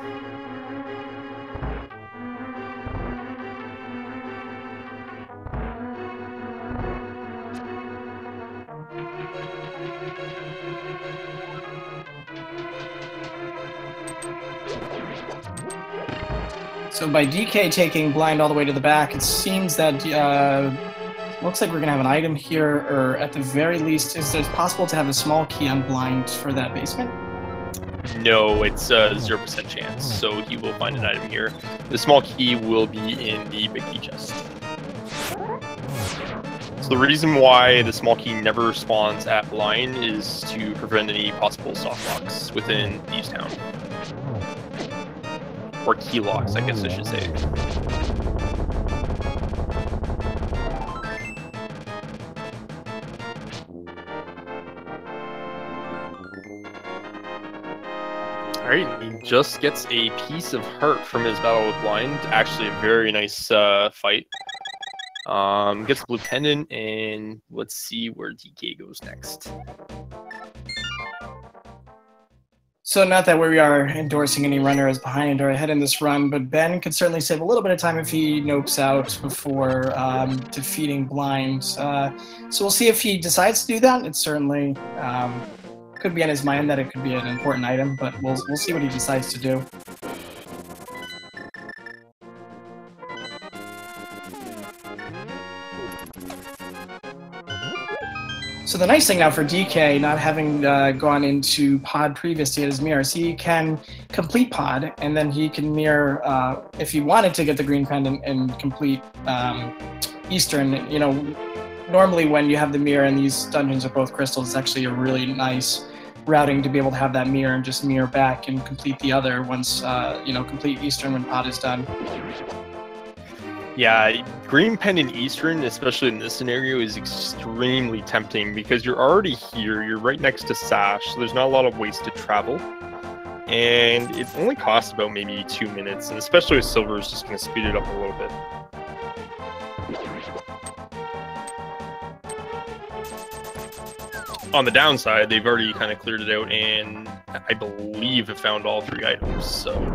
So by DK taking Blind all the way to the back, it seems that looks like we're gonna have an item here, or at the very least, is it possible to have a small key on Blind for that basement? No, it's a 0% chance, so he will find an item here. The small key will be in the big key chest. So the reason why the small key never spawns at Blind is to prevent any possible soft locks within Thieves Town. Or key locks, I guess I should say. Alright, he just gets a piece of heart from his battle with Blind. Actually, a very nice fight. Gets the blue pendant, and let's see where DK goes next. So not that we are endorsing any runners behind or ahead in this run, but Ben could certainly save a little bit of time if he nopes out before defeating Blind. So we'll see if he decides to do that. It certainly could be on his mind that it could be an important item, but we'll see what he decides to do. So the nice thing now for DK, not having gone into pod previously at his mirror, is he can complete pod, and then he can mirror, if he wanted to get the green pendant and complete Eastern. You know, normally when you have the mirror and these dungeons are both crystals, it's actually a really nice routing to be able to have that mirror and just mirror back and complete the other once, you know, complete Eastern when pod is done. Yeah, green pendant Eastern, especially in this scenario, is extremely tempting because you're already here, you're right next to Sash, so there's not a lot of ways to travel. And it only costs about maybe 2 minutes, and especially with Silver, is just going to speed it up a little bit. On the downside, they've already kind of cleared it out, and I believe have found all 3 items, so...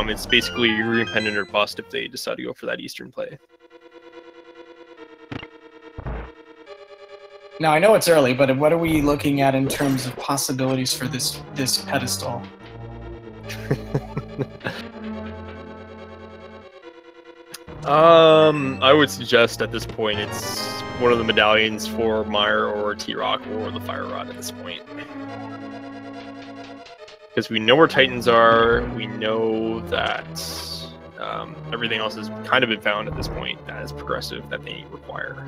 it's basically green pendant or bust if they decide to go for that Eastern play. Now I know it's early, but what are we looking at in terms of possibilities for this pedestal? I would suggest at this point it's one of the medallions for Meyer or T-Rock or the Fire Rod at this point. Because we know where Titans are, we know that everything else has kind of been found at this point as progressive that they require.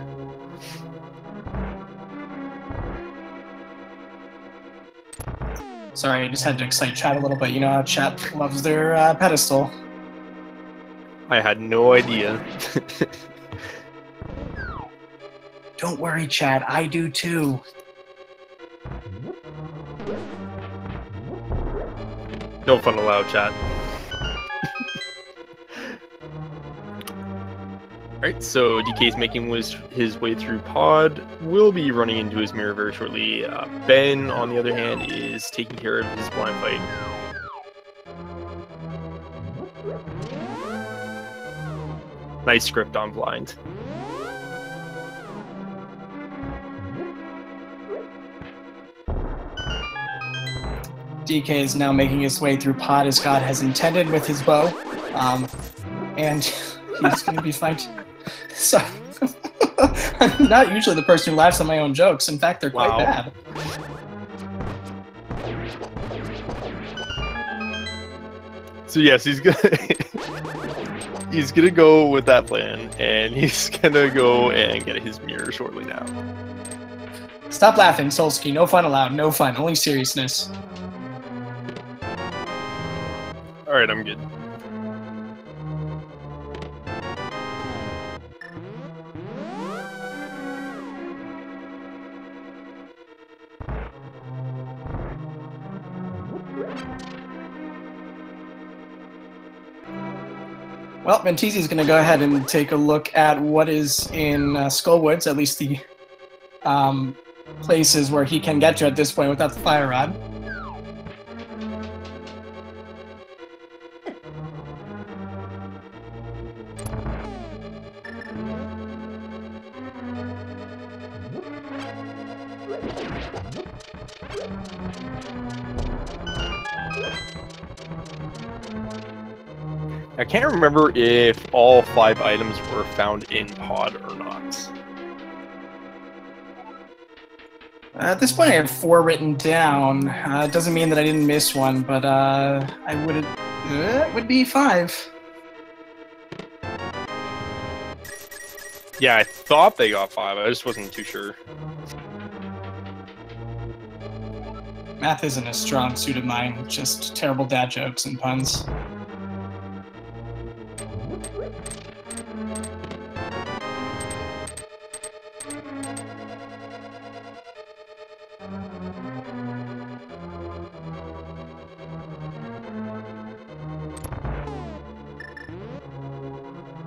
Sorry, I just had to excite chat a little bit. You know how chat loves their pedestal. I had no idea. Don't worry, chat. I do too. No fun allowed, chat. Alright, so DK's making his way through pod. Will be running into his mirror very shortly. Ben, on the other hand, is taking care of his blind fight. Nice script on blind. DK is now making his way through pod as God has intended with his bow. And he's going to be fighting. So, I'm not usually the person who laughs at my own jokes. In fact, they're quite bad. So yes, he's gonna go with that plan, and he's gonna go and get his mirror shortly now. Stop laughing, Solsky. No fun allowed. No fun. Only seriousness. Alright, I'm good. Well, Benteezy is going to go ahead and take a look at what is in Skullwoods, at least the places where he can get to at this point without the fire rod. I can't remember if all 5 items were found in pod or not. At this point, I have 4 written down. It doesn't mean that I didn't miss one, but I would it would be 5. Yeah, I thought they got 5. I just wasn't too sure. Math isn't a strong suit of mine, just terrible dad jokes and puns.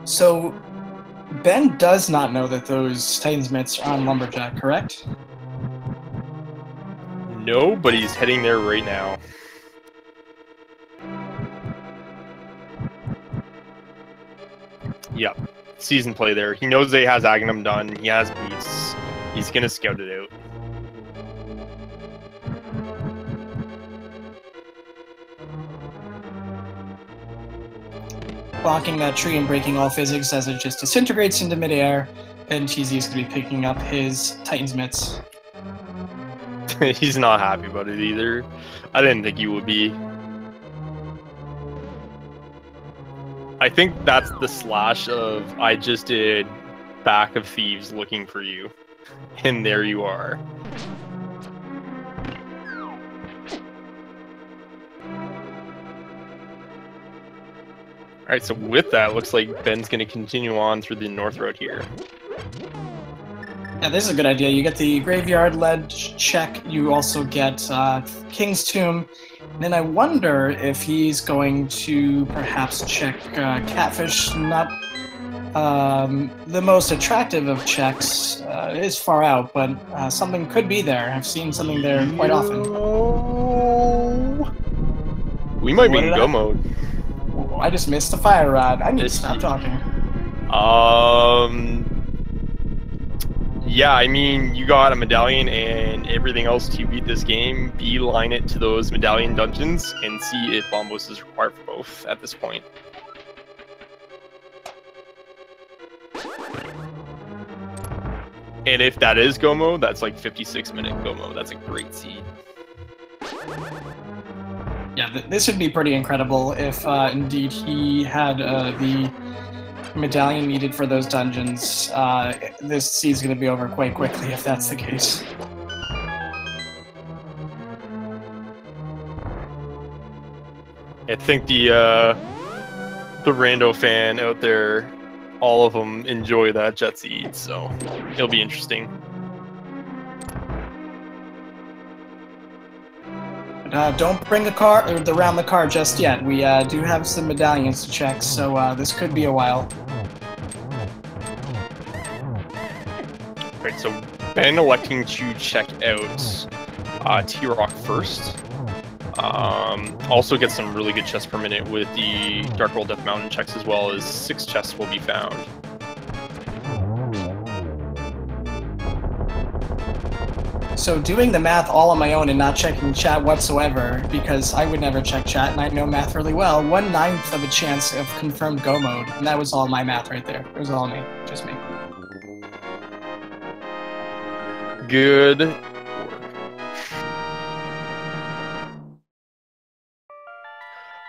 So, Ben does not know that those Titans mitts are on Lumberjack, correct? No, but he's heading there right now. Yep. Season play there. He knows that he has Aghanim done. He has boots. He's going to scout it out. Blocking that tree and breaking all physics as it just disintegrates into midair. Benteezy is going to be picking up his Titan's Mitts. He's not happy about it either. I didn't think he would be. I think that's the slash of I just did Back of Thieves looking for you. And there you are. Alright, so with that, looks like Ben's going to continue on through the north road here. Yeah, this is a good idea. You get the graveyard ledge check. You also get King's Tomb. And then I wonder if he's going to perhaps check Catfish. Not the most attractive of checks. It is far out, but something could be there. I've seen something there quite often. We might be in go mode. Oh, I just missed the fire rod. I need to stop talking. Yeah, I mean, you got a medallion and everything else to beat this game. Beeline it to those medallion dungeons and see if Bombos is required for both at this point. And if that is go mode, that's like 56-minute go mode. That's a great seed. Yeah, this would be pretty incredible if indeed he had the medallion needed for those dungeons. This seed's going to be over quite quickly if that's the case. I think the rando fan out there, all of them enjoy that jet seed, so it'll be interesting. Don't bring a car around the car just yet. We do have some medallions to check, so this could be a while. Right, so Ben electing to check out T-Rock first. Also get some really good chests per minute with the Dark World Death Mountain checks, as well as 6 chests will be found. So doing the math all on my own and not checking chat whatsoever, because I would never check chat and I know math really well, 1/9 of a chance of confirmed go mode, and that was all my math right there. It was all me, just me. Good work.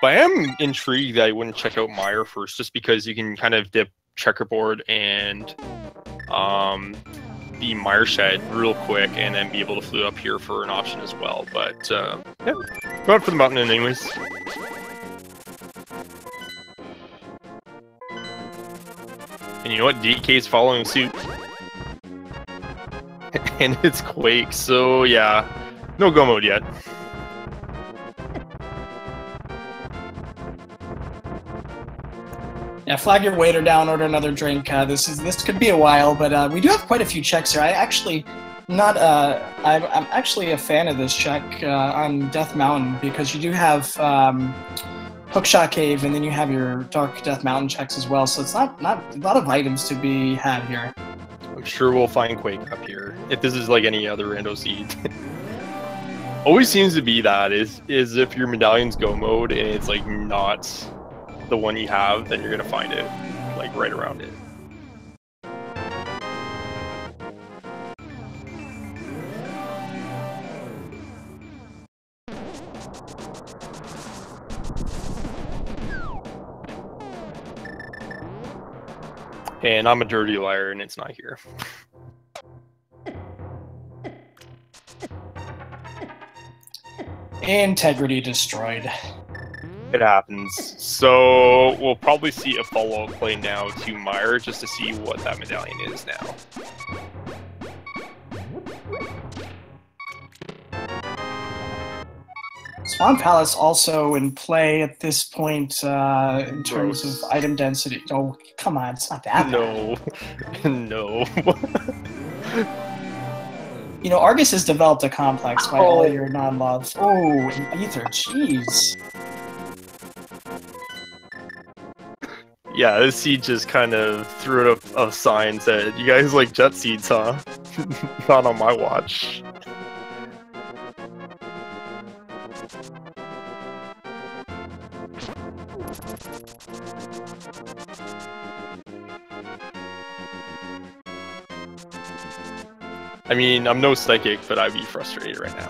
But I am intrigued that I wouldn't check out Meyer first, just because you can kind of dip checkerboard and the Meyer shed real quick and then be able to flew up here for an option as well. But yeah, go out for the mountain anyways. And you know what? dK's following suit. And it's Quake, so yeah, no go mode yet. Yeah, flag your waiter down, order another drink. This could be a while, but we do have quite a few checks here. I'm actually a fan of this check on Death Mountain, because you do have Hookshot Cave, and then you have your Dark Death Mountain checks as well. So it's not a lot of items to be had here. I'm sure we'll find Quake up here if this is like any other rando seed. Always seems to be that is if your medallion's go mode and it's like not the one you have, then you're gonna find it like right around it. And I'm a dirty liar and it's not here. Integrity destroyed. It happens. So we'll probably see a follow-up play now to Meyer just to see what that medallion is now. Swan Palace also in play at this point in terms of item density. Oh, come on, it's not that bad. No. No. You know, Argus has developed a complex by all your non-love. Oh, and Ether, jeez. Yeah, this seed just kind of threw it a sign, said, "You guys like jet seeds, huh? Not on my watch." I mean, I'm no psychic, but I'd be frustrated right now.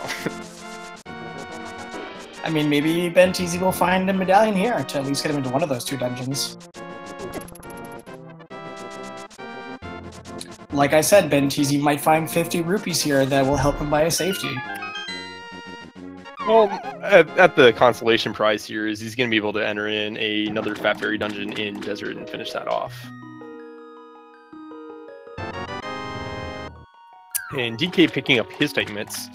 I mean, maybe Benteezy will find a medallion here to at least get him into one of those 2 dungeons. Like I said, Benteezy might find 50 rupees here that will help him buy a safety. Well, at the consolation prize here is he's going to be able to enter in another Fat Fairy dungeon in Desert and finish that off. And DK picking up his Titan Mitts.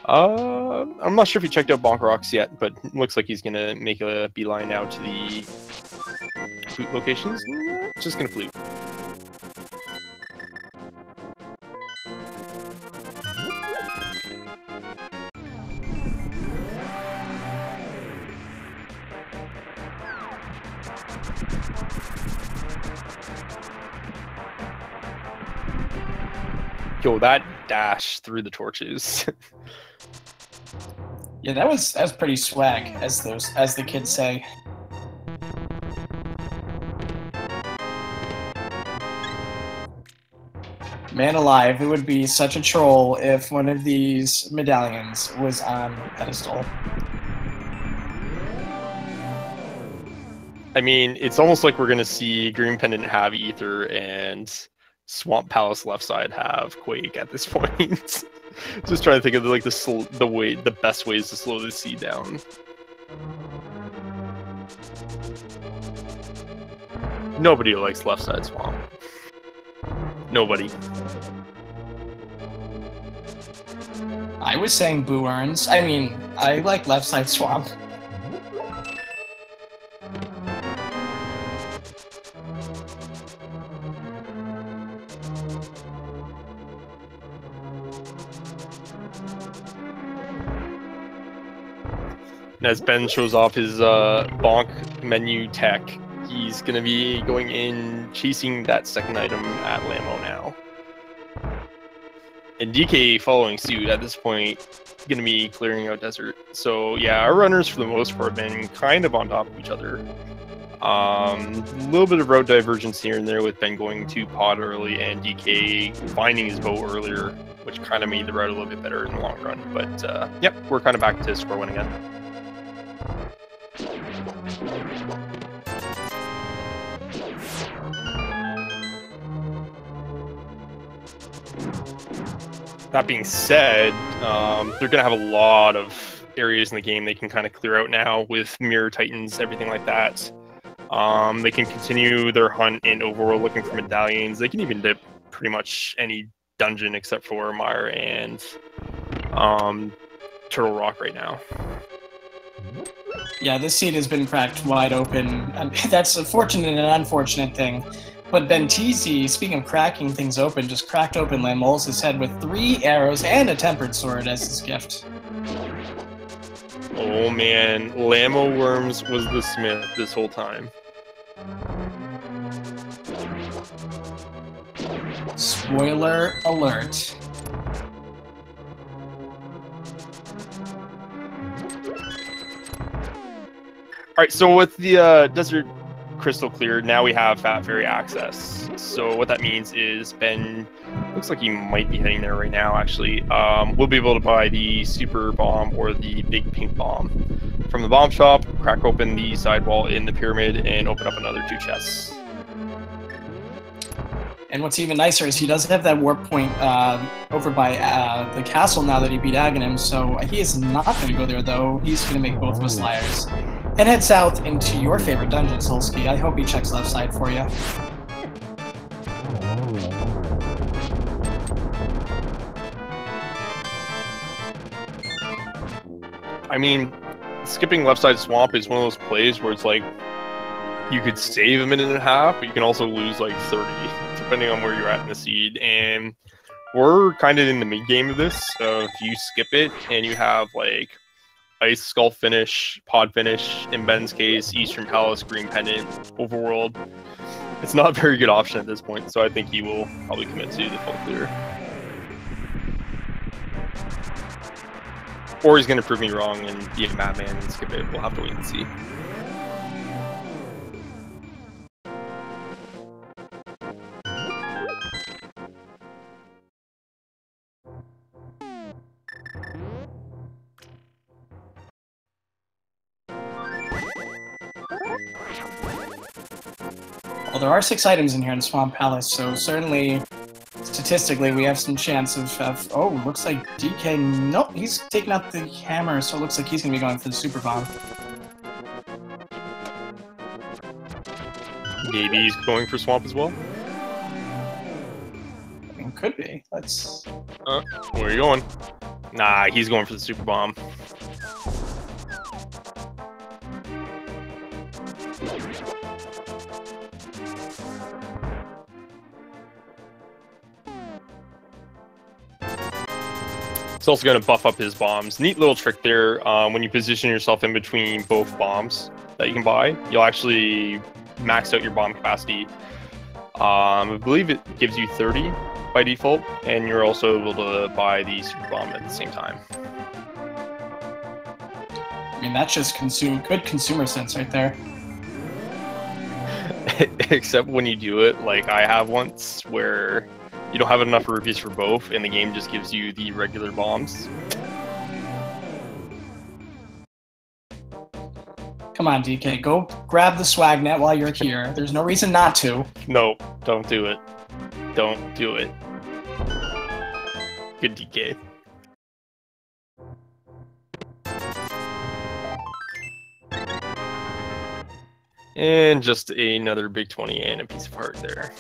I'm not sure if he checked out Bonk Rocks yet, but looks like he's going to make a beeline now to the flute locations. Just going to flute. Yo, that dash through the torches. Yeah, that was pretty swag, as the kids say. Man alive, it would be such a troll if one of these medallions was on a pedestal. I mean, it's almost like we're gonna see Green Pendant have Ether and Swamp Palace left side have Quake at this point. Just trying to think of like the best ways to slow this seed down. Nobody likes left side Swamp. Nobody. I was saying Boo Earns. I mean, I like left side Swamp. As Ben shows off his bonk menu tech, he's going to be going in chasing that second item at Lamo now. And DK following suit at this point, going to be clearing out Desert. So yeah, our runners for the most part have been kind of on top of each other. A little bit of road divergence here and there with Ben going to pod early and DK finding his bow earlier, which kind of made the route a little bit better in the long run. But yep, we're kind of back to square one again. That being said, they're going to have a lot of areas in the game they can kind of clear out now with Mirror Titans, everything like that. They can continue their hunt in Overworld looking for medallions. They can even dip pretty much any dungeon except for Mire and Turtle Rock right now. Yeah, this seed has been cracked wide open. That's a fortunate and an unfortunate thing. But Benteezy, speaking of cracking things open, just cracked open Lamol's head with 3 arrows and a tempered sword as his gift. Oh man, Lamo Worms was the smith this whole time. Spoiler alert. Alright, so with the Desert Crystal cleared, now we have Fat Fairy access. So what that means is Ben, looks like he might be heading there right now actually, we'll be able to buy the Super Bomb or the Big Pink Bomb. From the bomb shop, crack open the sidewall in the pyramid and open up another 2 chests. And what's even nicer is he doesn't have that warp point over by the castle now that he beat Aghanim, so he is not going to go there though. He's going to make both of us liars. And head south into your favorite dungeon, Solsky. I hope he checks left side for you. I mean, skipping left side Swamp is one of those plays where it's like, you could save a minute and a half, but you can also lose like 30, depending on where you're at in the seed. And we're kind of in the mid game of this. So if you skip it and you have like Ice, Skull Finish, Pod Finish, in Ben's case, Eastern Palace, Green Pendant, Overworld, it's not a very good option at this point. So I think he will probably commit to the full clear. Or he's going to prove me wrong and be a madman and skip it. We'll have to wait and see. Well, there are 6 items in here in Swamp Palace, so certainly, statistically, we have some chance of oh, looks like DK, nope, he's taking out the hammer, so it looks like he's going to be going for the Super Bomb. Maybe he's going for Swamp as well? I mean, could be. Let's... Where are you going? Nah, he's going for the Super Bomb. It's also going to buff up his bombs. Neat little trick there. When you position yourself in between both bombs that you can buy, you'll actually max out your bomb capacity. I believe it gives you 30 by default, and you're also able to buy the Super Bomb at the same time. I mean, that's just good consumer sense right there. Except when you do it, like I have once, where you don't have enough rupees for both, and the game just gives you the regular bombs. Come on, DK, go grab the swag net while you're here. There's no reason not to. No, don't do it. Don't do it. Good DK. And just another big 20 and a piece of heart there.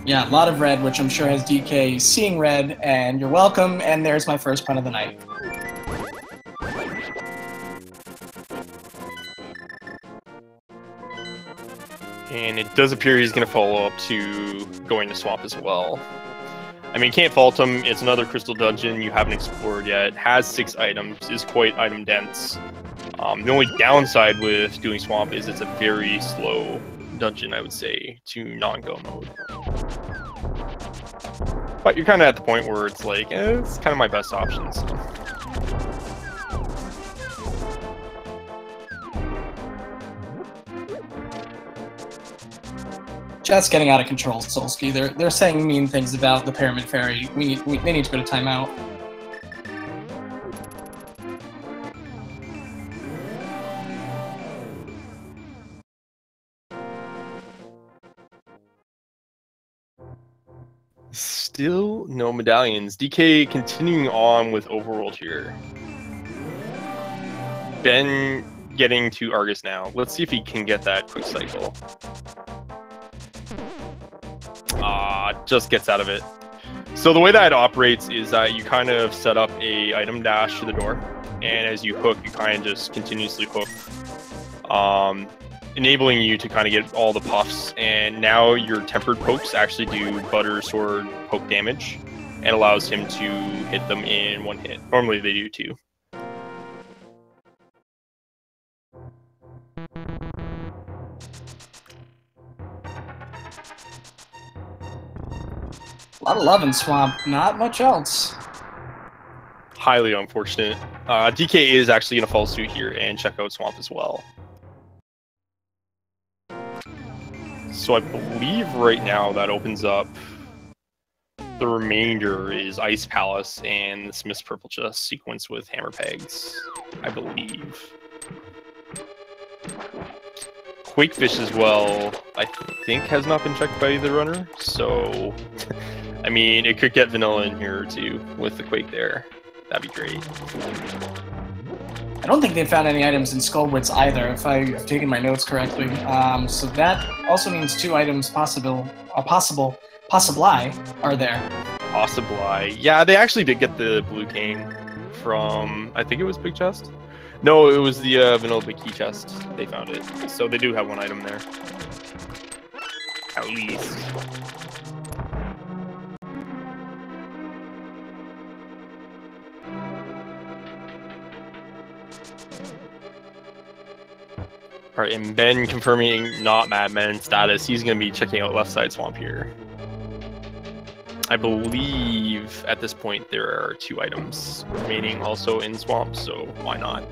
Yeah, a lot of red, which I'm sure has DK seeing red, and you're welcome, and there's my first pun of the night. And it does appear he's going to follow up to going to Swamp as well. I mean, can't fault him. It's another crystal dungeon you haven't explored yet. Has 6 items, is quite item dense. The only downside with doing Swamp is it's a very slow dungeon, I would say, to non-go mode. But you're kind of at the point where it's like, it's kind of my best option. So. Chat's getting out of control, Solsky. They're saying mean things about the Pyramid Fairy. They need to go to timeout. Still no medallions. DK continuing on with Overworld here. Ben getting to Argus now. Let's see if he can get that quick cycle. Just gets out of it. So the way that it operates is that you kind of set up a item dash to the door, and as you hook, you kind of just continuously hook, enabling you to kind of get all the puffs. And now your tempered pokes actually do butter sword poke damage, and allows him to hit them in 1 hit. Normally they do 2. A lot of love in Swamp, not much else. Highly unfortunate. DK is actually going to follow suit here and check out Swamp as well. So I believe right now that opens up. The remainder is Ice Palace and the Smith's Purple Chest sequence with Hammer Pegs, I believe. Quakefish as well, I think has not been checked by either runner, so I mean, it could get vanilla in here too with the Quake there. That'd be great. I don't think they found any items in Skullwoods either, if I've taken my notes correctly. So that also means 2 items possibly are there. Possibly. Yeah, they actually did get the blue cane from, I think it was Big Chest. No, it was the vanilla Big Key Chest. They found it. So they do have 1 item there. At least. Alright, and Ben confirming not Madman status. He's going to be checking out left side swamp here. I believe at this point there are 2 items remaining also in swamp, so why not?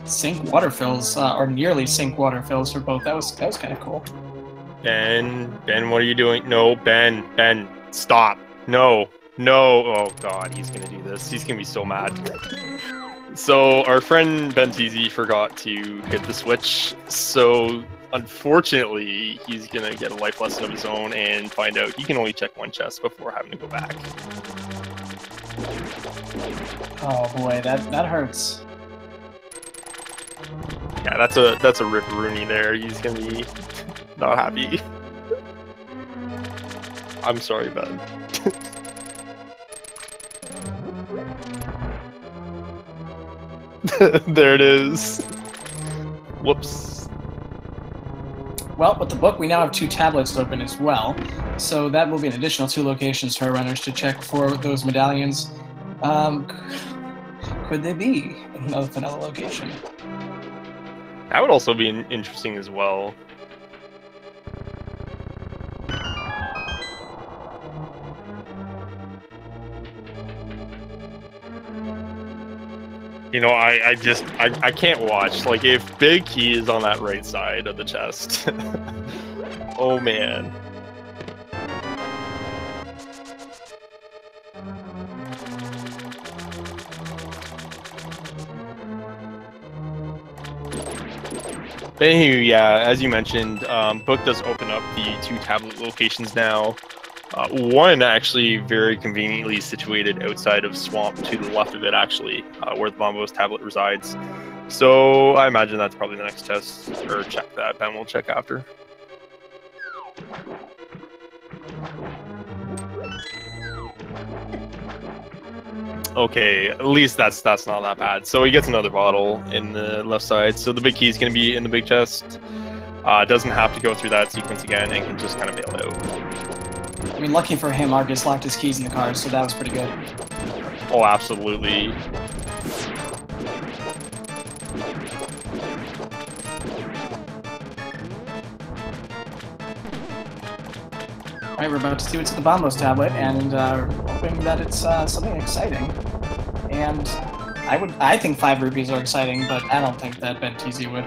Sync water fills, or nearly sync water fills for both. That was kind of cool. Ben, what are you doing? No, Ben, stop. No. Oh god, he's gonna do this. He's gonna be so mad. So our friend Benteezy forgot to hit the switch. So unfortunately, he's gonna get a life lesson of his own and find out he can only check 1 chest before having to go back. Oh boy, that hurts. Yeah, that's a rip-rooney there. He's gonna be not happy. I'm sorry, Ben. There it is. Whoops. Well, with the book, we now have 2 tablets open as well. So that will be an additional 2 locations for our runners to check for those medallions. Could they be another location? That would also be interesting as well. You know, I can't watch. Like, if Big Key is on that right side of the chest. Oh, man. Anywho, yeah, as you mentioned, Book does open up the 2 tablet locations now. One actually very conveniently situated outside of Swamp to the left of it, actually, where the Bombos tablet resides. So I imagine that's probably the next test, or check that Ben will check after. Okay, at least that's not that bad. So he gets another bottle in the left side. So the big key is going to be in the big chest. Doesn't have to go through that sequence again and can just kind of bail out. I mean, lucky for him, Argus locked his keys in the car, so that was pretty good. Oh, absolutely. Alright, we're about to see what's in the Bombos tablet, and hoping that it's something exciting. And I think 5 rupees are exciting, but I don't think that Benteezy would.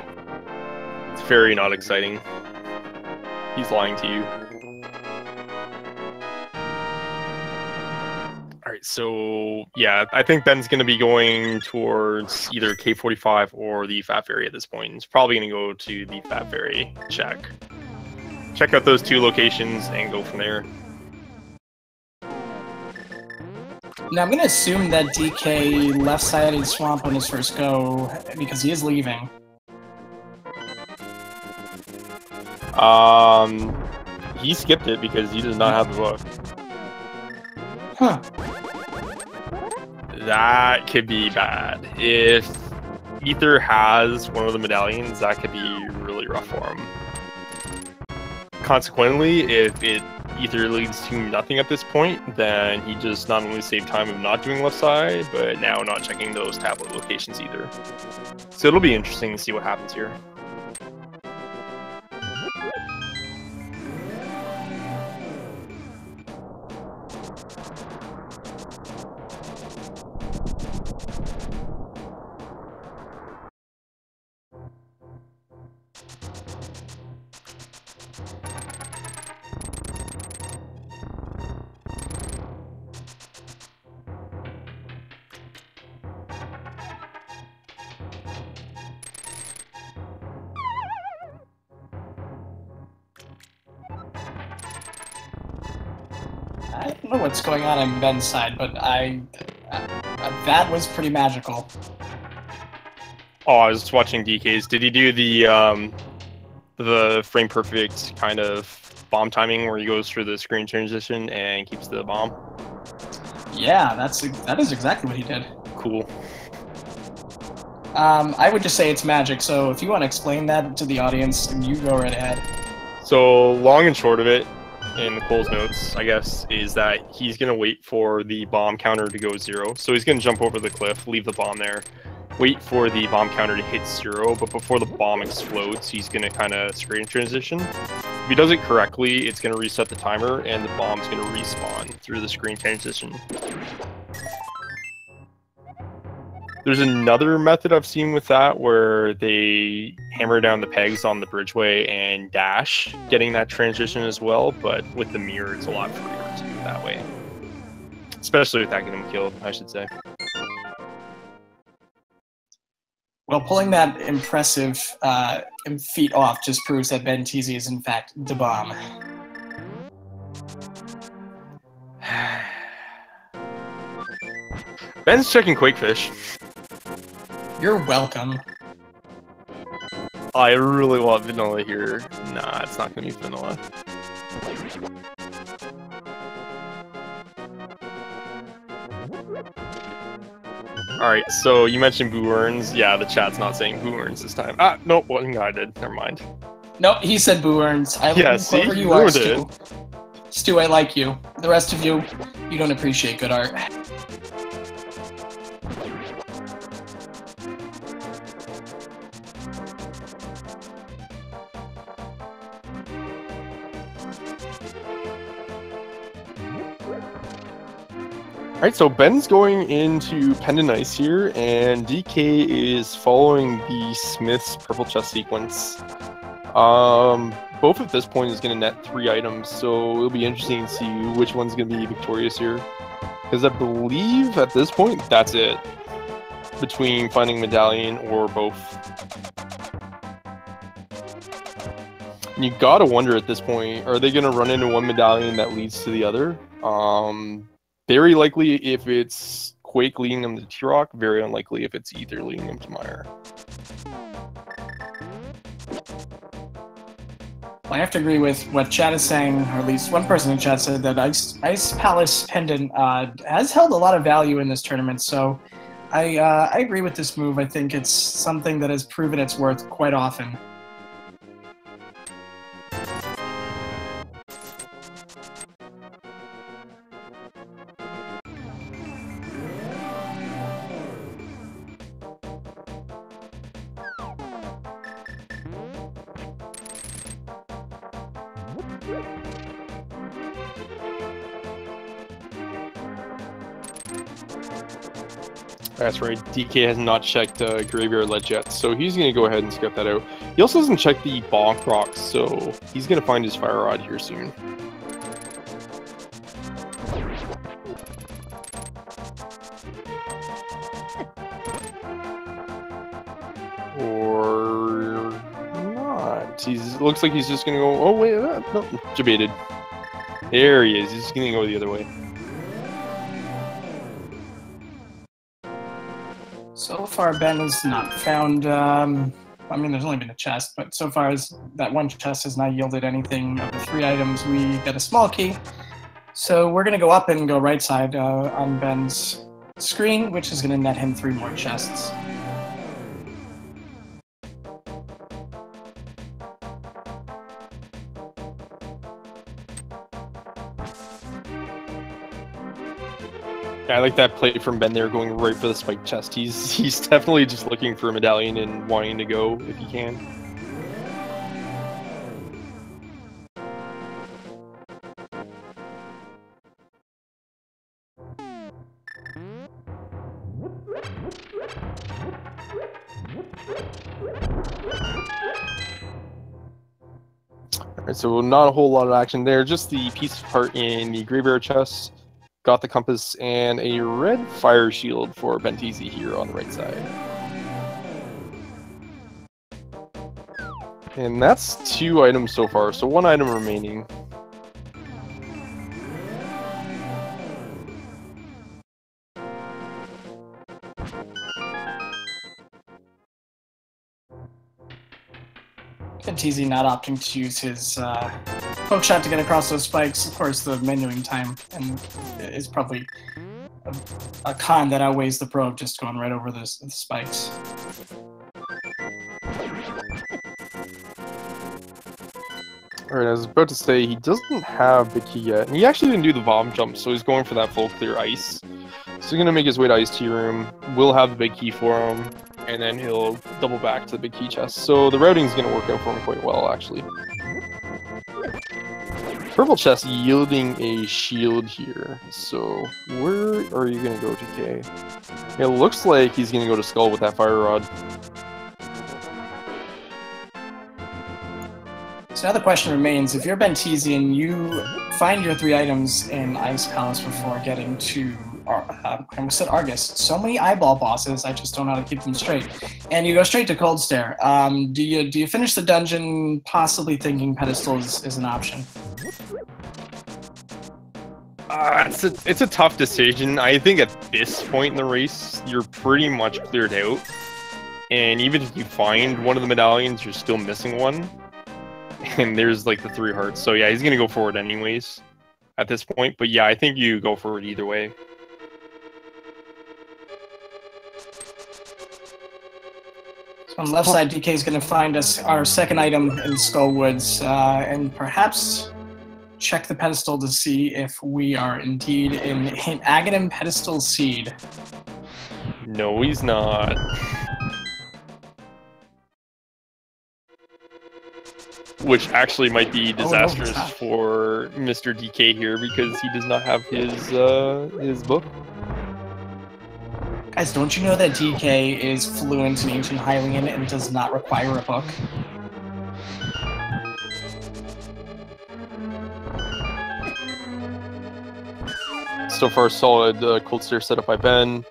It's very not exciting. He's lying to you. Alright, so yeah, I think Ben's going to be going towards either K45 or the Fat Fairy at this point. He's probably going to go to the Fat Fairy check. Check out those 2 locations and go from there. Now, I'm going to assume that DK left-sided Swamp on his first go, because he is leaving. He skipped it because he does not have the book. Huh. That could be bad. If Ether has one of the medallions, that could be really rough for him. Consequently, if it either leads to nothing at this point, then he just not only saved time of not doing left side, but now not checking those tablet locations either. So it'll be interesting to see what happens here. I don't know what's going on Ben's side, but that was pretty magical. Oh, I was watching DK's. Did he do the frame perfect kind of bomb timing where he goes through the screen transition and keeps the bomb? Yeah, that is exactly what he did. Cool. I would just say it's magic, so if you want to explain that to the audience, you go right ahead. So long and short of it, in Cole's notes, I guess, is that he's going to wait for the bomb counter to go 0. So he's going to jump over the cliff, leave the bomb there, wait for the bomb counter to hit 0, but before the bomb explodes, he's going to kind of screen transition. If he does it correctly, it's going to reset the timer, and the bomb's going to respawn through the screen transition. There's another method I've seen with that where they hammer down the pegs on the bridgeway and dash, getting that transition as well, but with the mirror, it's a lot freer to do it that way. Especially without getting him killed, I should say. Well, pulling that impressive feat off just proves that Benteezy is in fact the bomb. Ben's checking Quakefish. You're welcome. I really want vanilla here. Nah, it's not gonna be vanilla. Alright, so you mentioned Boo Earns. Yeah, the chat's not saying Boo Earns this time. Ah, nope, one guy did. Never mind. Nope, he said Boo Earns. Yeah, see? You are, Stu. Stu, I like you. The rest of you, you don't appreciate good art. Alright, so Ben's going into Pendant Ice here, and DK is following the Smith's purple chest sequence. Both at this point is going to net 3 items, so it'll be interesting to see which one's going to be victorious here. Because I believe at this point, that's it. Between finding Medallion or both. And you gotta wonder at this point, are they going to run into one Medallion that leads to the other? Very likely if it's Quake leading them to T-Rock, very unlikely if it's Ether leading them to Mire. Well, I have to agree with what chat is saying, or at least one person in chat said that Ice Palace Pendant has held a lot of value in this tournament, so I agree with this move. I think it's something that has proven its worth quite often. That's right, DK has not checked Graveyard Ledge yet, so he's going to go ahead and scout that out. He also doesn't check the Bonk Rocks, so he's going to find his Fire Rod here soon. Or not. Looks like he's just going to go, oh wait, no, debated. There he is, he's just going to go the other way. So far, Ben has not found, I mean, there's only been a chest, but so far as that one chest has not yielded anything of the 3 items, we get a small key. So we're going to go up and go right side on Ben's screen, which is going to net him 3 more chests. I like that play from Ben there, going right for the spike chest. He's definitely just looking for a Medallion and wanting to go if he can. Alright, so not a whole lot of action there, just the piece of part in the Graveyard chest. Got the compass and a red fire shield for Benteezy here on the right side. And that's 2 items so far, so 1 item remaining. Benteezy not opting to use his poke shot to get across those spikes. Of course, the menuing time and is probably a con that outweighs the pro of just going right over the spikes. Alright, I was about to say, he doesn't have the key yet. And he actually didn't do the bomb jump, so he's going for that full clear ice. So he's going to make his way to Ice Tea Room. We'll have the big key for him. And then he'll double back to the big key chest. So the routing's going to work out for him quite well, actually. Purple chest yielding a shield here. So where are you going to go, DK? It looks like he's going to go to Skull with that fire rod. So now the question remains, if you're Benteezy and you find your 3 items in Ice Palace before getting to, I almost said Argus, so many eyeball bosses, I just don't know how to keep them straight, and you go straight to Cold Stare, do you finish the dungeon possibly thinking Pedestal is an option? It's a tough decision. I think at this point in the race, you're pretty much cleared out. And even if you find one of the medallions, you're still missing one. And there's like the 3 hearts. So yeah, he's going to go for it anyways at this point. But yeah, I think you go for it either way. So on the left side, DK is going to find us our second item in Skullwoods, and perhaps check the pedestal to see if we are indeed in Aghanim Pedestal Seed. No, he's not. Which actually might be disastrous for Mr. DK here because he does not have his book. Guys, don't you know that DK is fluent in Ancient Hylian and does not require a book? So far, solid Cold Stare setup by Ben.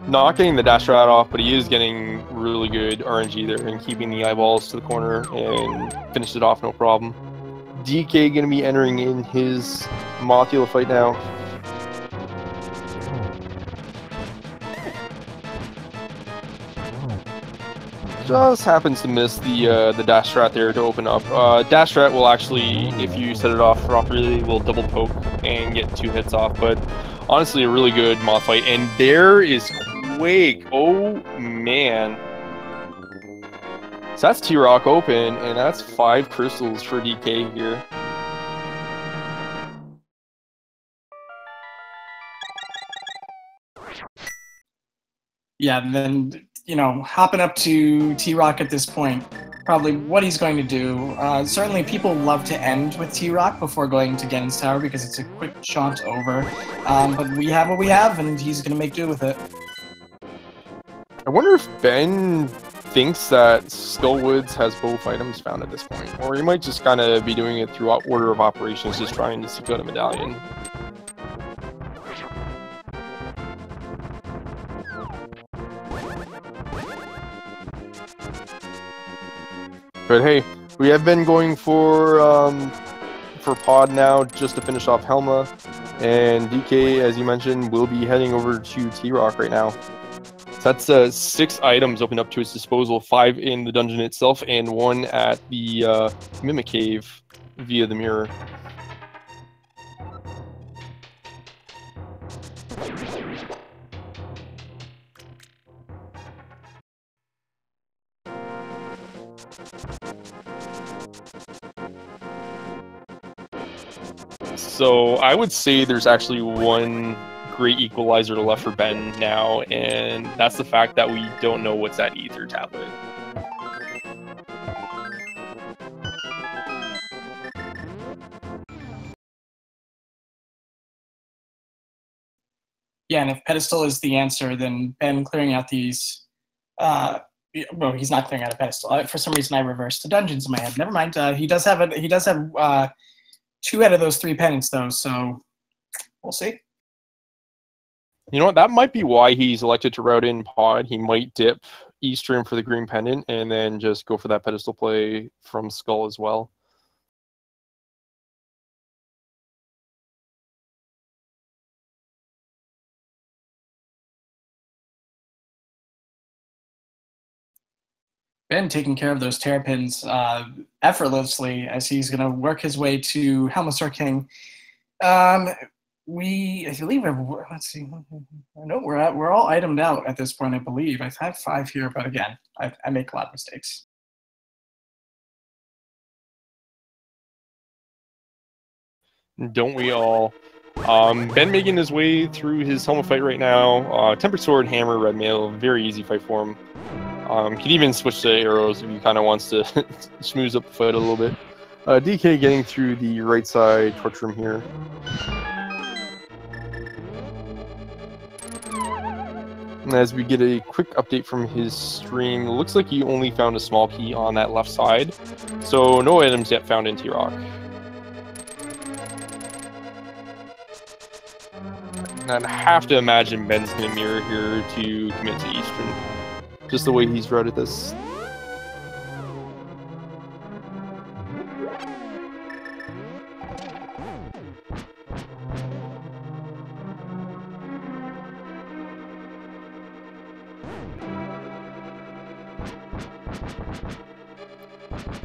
Not getting the dash rat off, but he is getting really good RNG there and keeping the eyeballs to the corner and finished it off no problem. DK going to be entering in his Mothula fight now. Just happens to miss the dash rat there to open up. Dash rat will actually, if you set it off properly, will double poke and get 2 hits off. But honestly, a really good moth fight. And there is Quake. Oh man. So that's T-Rock open, and that's 5 crystals for DK here. Yeah, and then, you know, hopping up to T-Rock at this point, probably what he's going to do. Certainly people love to end with T-Rock before going to Ganon's Tower because it's a quick jaunt over. But we have what we have, and he's going to make do with it. I wonder if Ben thinks that Skullwoods has both items found at this point, or he might just kind of be doing it through order of operations, just trying to seek out a medallion. But hey, we have been going for Pod now, just to finish off Helma, and DK, as you mentioned, will be heading over to T-Rock right now. So that's 6 items open up to his disposal, 5 in the dungeon itself, and 1 at the Mimic Cave via the mirror. So I would say there's actually one great equalizer left for Ben now, and that's the fact that we don't know what's that ether tablet. Yeah, and if Pedestal is the answer, then Ben clearing out these... well, he's not clearing out a Pedestal. For some reason, I reversed the dungeons in my head. Never mind. He does have 2 out of those 3 pennants, though, so we'll see. You know what? That might be why he's elected to route in Pod. He might dip Eastern for the green pendant and then just go for that pedestal play from Skull as well. Ben taking care of those terrapins effortlessly as he's going to work his way to Helmasaur King. I believe, let's see, I know we're all itemed out at this point, I believe. I have 5 here, but again, I make a lot of mistakes. Don't we all? Ben making his way through his helmet fight right now. Tempered Sword, Hammer, Red Mail, very easy fight for him. Can even switch to arrows if he kind of wants to smooth up the fight a little bit. DK getting through the right side torch room here. And as we get a quick update from his stream, it looks like he only found a small key on that left side. So no items yet found in T-Rock. And I'd have to imagine Ben's going to mirror here to commit to Eastern. Just the way he's routed this.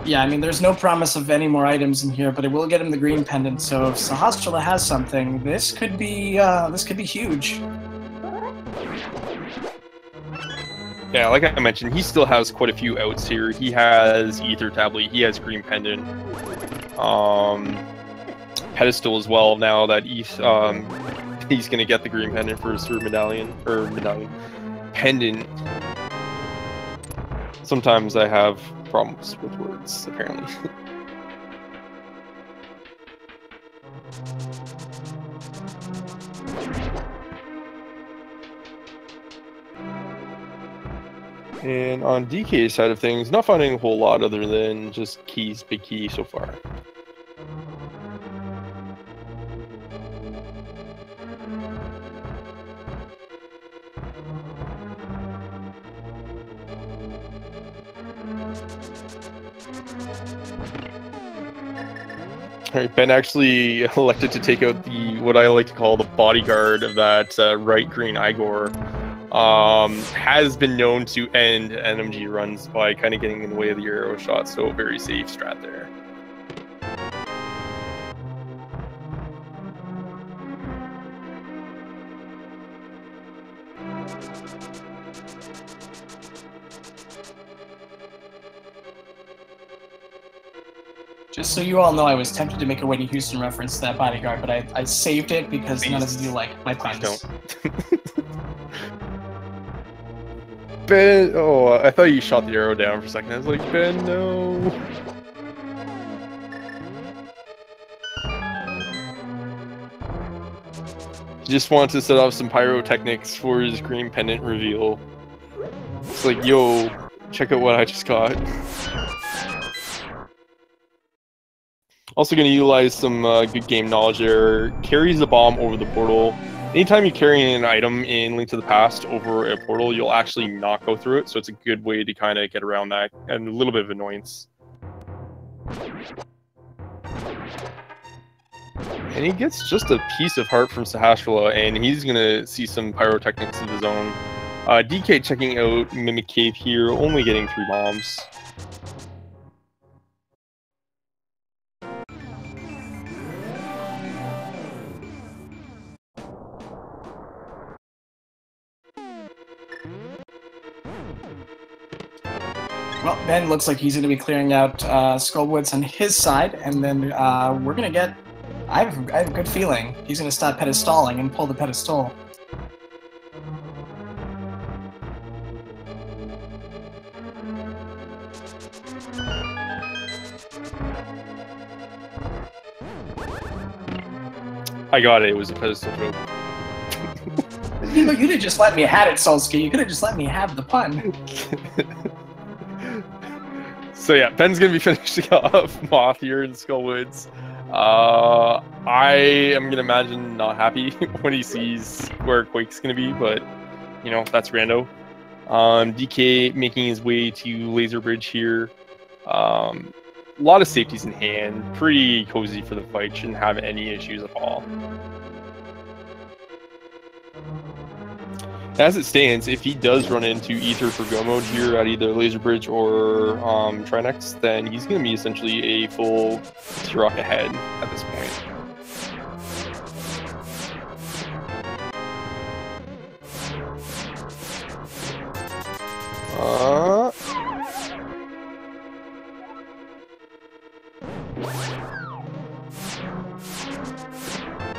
Yeah, I mean, there's no promise of any more items in here, but it will get him the green pendant. So if Sahasrara has something, this could be huge. Yeah, like I mentioned, he still has quite a few outs here. He has Ether Tablet, he has green pendant, pedestal as well. Now that he's gonna get the green pendant for his third medallion pendant. Sometimes I have problems with words, apparently. And on DK's side of things, not finding a whole lot other than just keys, big key so far. Alright, Ben actually elected to take out what I like to call the bodyguard of that right green Igor. Has been known to end NMG runs by kind of getting in the way of the arrow shot, so very safe strat there. Just so you all know, I was tempted to make a Whitney Houston reference to that bodyguard, but I saved it because none of you like my puns. Don't. Ben, oh, I thought you shot the arrow down for a second. I was like, Ben, no. He just wanted to set off some pyrotechnics for his green pendant reveal. It's like, yo, check out what I just got. Also going to utilize some good game knowledge there. Carries the bomb over the portal. Anytime you carry an item in Link to the Past over a portal, you'll actually not go through it, so it's a good way to kind of get around that, and a little bit of annoyance. And he gets just a piece of heart from Sahasrara, and he's going to see some pyrotechnics of his own. DK checking out Mimic Cave here, only getting 3 bombs. Well, Ben looks like he's going to be clearing out Skullwoods on his side, and then we're going to get... I have a good feeling he's going to stop pedestalling and pull the pedestal. I got it. It was a pedestal joke. You know, you could have just let me have it, Solsky. You could have just let me have the pun. So yeah, Ben's gonna be finishing off Moth here in Skullwoods. I am gonna imagine not happy when he sees where Quake's gonna be, but you know, that's rando. DK making his way to Laser Bridge here. A lot of safeties in hand, pretty cozy for the fight, shouldn't have any issues at all. As it stands, if he does run into Ether for go mode here at either Laser Bridge or Trinex, then he's going to be essentially a full T-Rock ahead at this point.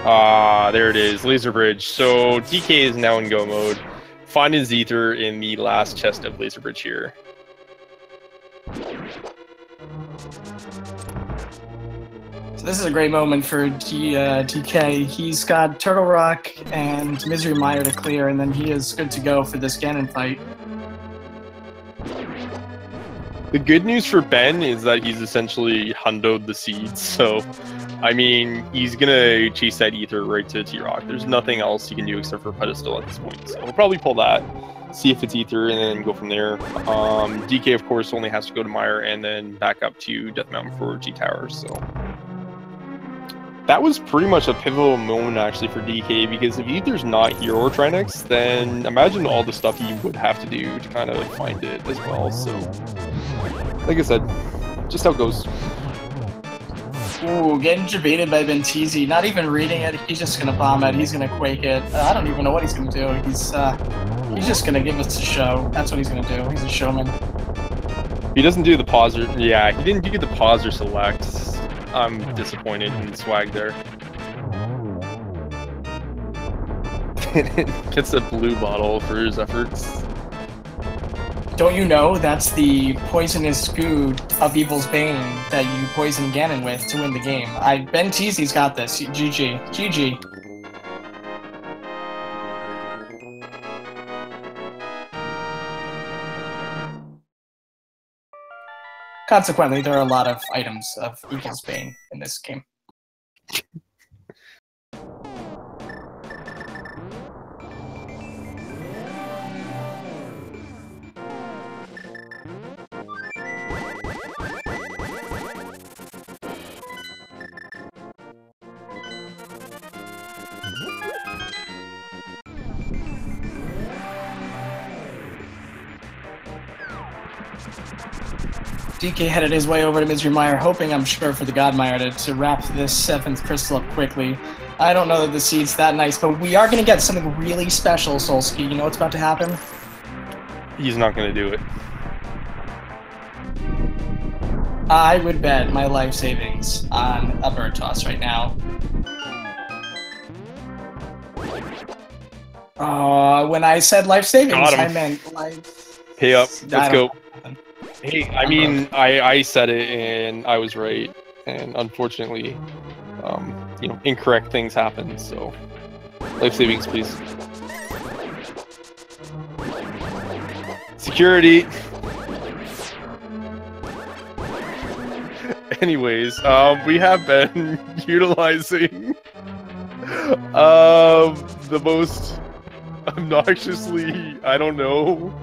There it is, laser bridge. So DK is now in go mode. Find his ether in the last chest of laser bridge here. So this is a great moment for DK. He's got Turtle Rock and Misery Mire to clear, and then he is good to go for this Ganon fight. The good news for Ben is that he's essentially hundoed the seeds, so I mean, he's gonna chase that ether right to T-Rock. There's nothing else he can do except for pedestal at this point, so we'll probably pull that, see if it's ether, and then go from there. DK, of course, only has to go to Mire and then back up to Death Mountain for G-Tower, so that was pretty much a pivotal moment actually for DK, because if ether's not here or Trinex, then imagine all the stuff he would have to do to kind of find it as well. So like I said, just how it goes. Ooh, getting debated by Benteezy. Not even reading it, he's just gonna bomb it, he's gonna quake it. I don't even know what he's gonna do. He's just gonna give us a show. That's what he's gonna do. He's a showman. He doesn't do the pause or, yeah, he didn't do the pause or select. I'm disappointed in swag there. Gets a blue bottle for his efforts. Don't you know that's the poisonous goo of Evil's Bane that you poison Ganon with to win the game? Benteezy's got this. GG. GG. Consequently, there are a lot of items of Evil's Bane in this game. DK headed his way over to Misery Mire, hoping, I'm sure, for the God Mire to wrap this 7th crystal up quickly. I don't know that the seed's that nice, but we are going to get something really special, Solsky. You know what's about to happen? He's not going to do it. I would bet my life savings on a bird toss right now. When I said life savings, I meant life... Pay up. Let's go. Hey, I mean, I said it and I was right, and unfortunately, you know, incorrect things happen. So, life savings, please. Security. Anyways, we have been utilizing the most obnoxiously, I don't know,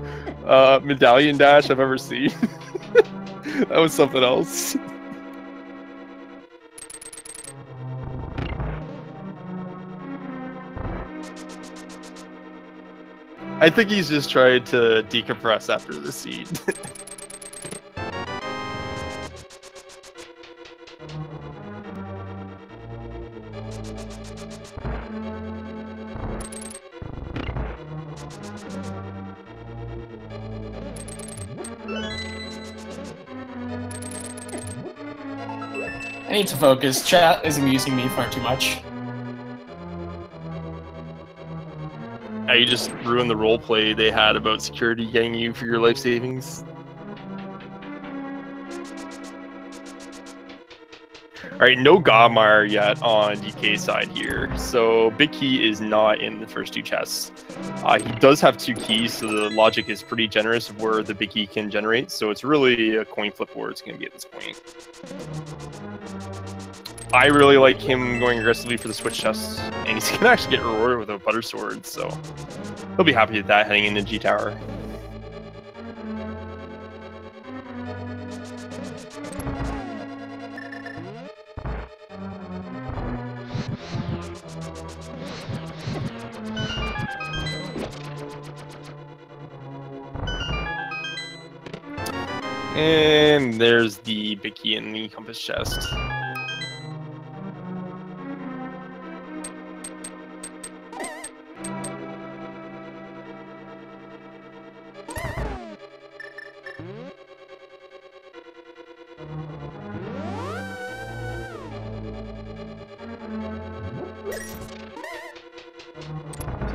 medallion dash I've ever seen. That was something else. I think he's just trying to decompress after the seed. I need to focus. Chat is amusing me far too much. You just ruined the roleplay they had about security getting you for your life savings. Alright, no Godmire yet on DK's side here. So Big Key is not in the first two chests. He does have 2 keys, so the logic is pretty generous of where the Big Key can generate. So it's really a coin flip where it's going to be at this point. I really like him going aggressively for the switch chests, and he's going to actually get rewarded with a butter sword, so he'll be happy with that heading into G-Tower. And there's the Big Key in the compass chest.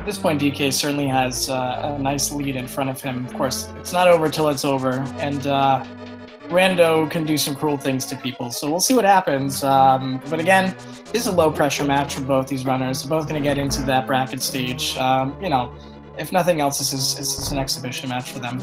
At this point, DK certainly has a nice lead in front of him. Of course, it's not over till it's over, and Rando can do some cruel things to people, so we'll see what happens. But again, this is a low-pressure match for both these runners. They're both going to get into that bracket stage. You know, if nothing else, this is an exhibition match for them.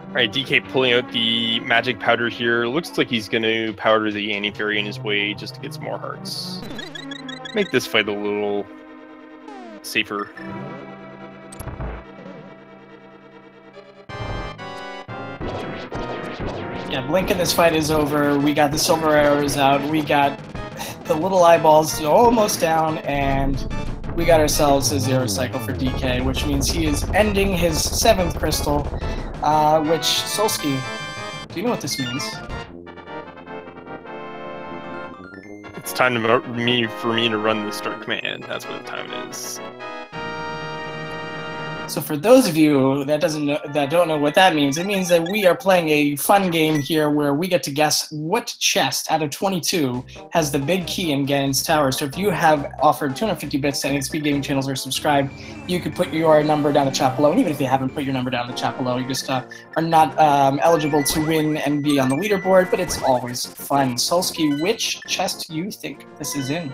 All right, DK pulling out the magic powder here. Looks like he's going to powder the anti-fairy in his way just to get some more hearts. Make this fight a little safer. Yeah, blink and this fight is over. We got the silver arrows out. We got the little eyeballs almost down, and we got ourselves a 0 cycle for DK, which means he is ending his 7th crystal. Which, Solsky, do you know what this means? It's time for me to run the start command. That's what the time it is. So for those of you that don't know what that means, it means that we are playing a fun game here where we get to guess what chest out of 22 has the big key in Ganon's Tower. So if you have offered 250 bits to any Speed Gaming channels or subscribed, you could put your number down the chat below. And even if you haven't put your number down the chat below, you just are not eligible to win and be on the leaderboard, but it's always fun. Solsky, which chest do you think this is in?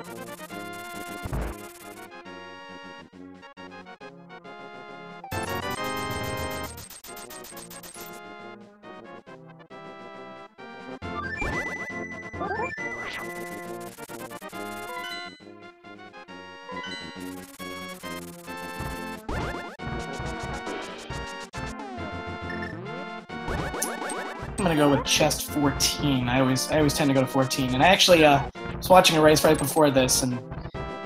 I'm gonna go with chest 14. I always tend to go to 14. And I actually was watching a race right before this, and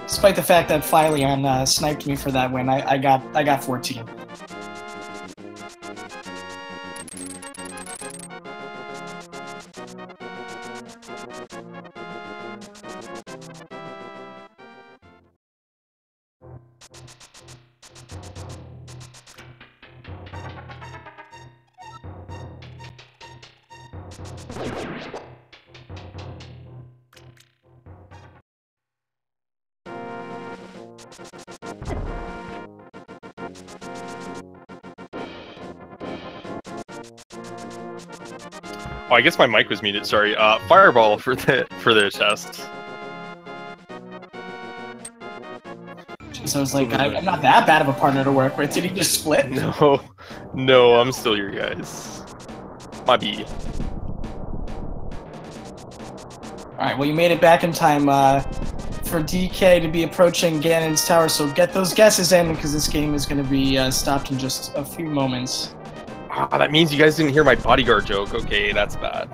despite the fact that Phyllion sniped me for that win, I got 14. Oh, I guess my mic was muted. Sorry. Fireball for the chest. So I was like, I'm not that bad of a partner to work with. Did he just split? No, I'm still your guys. My B. Alright, well you made it back in time for DK to be approaching Ganon's Tower, so get those guesses in because this game is going to be stopped in just a few moments. Ah, that means you guys didn't hear my bodyguard joke. Okay, that's bad.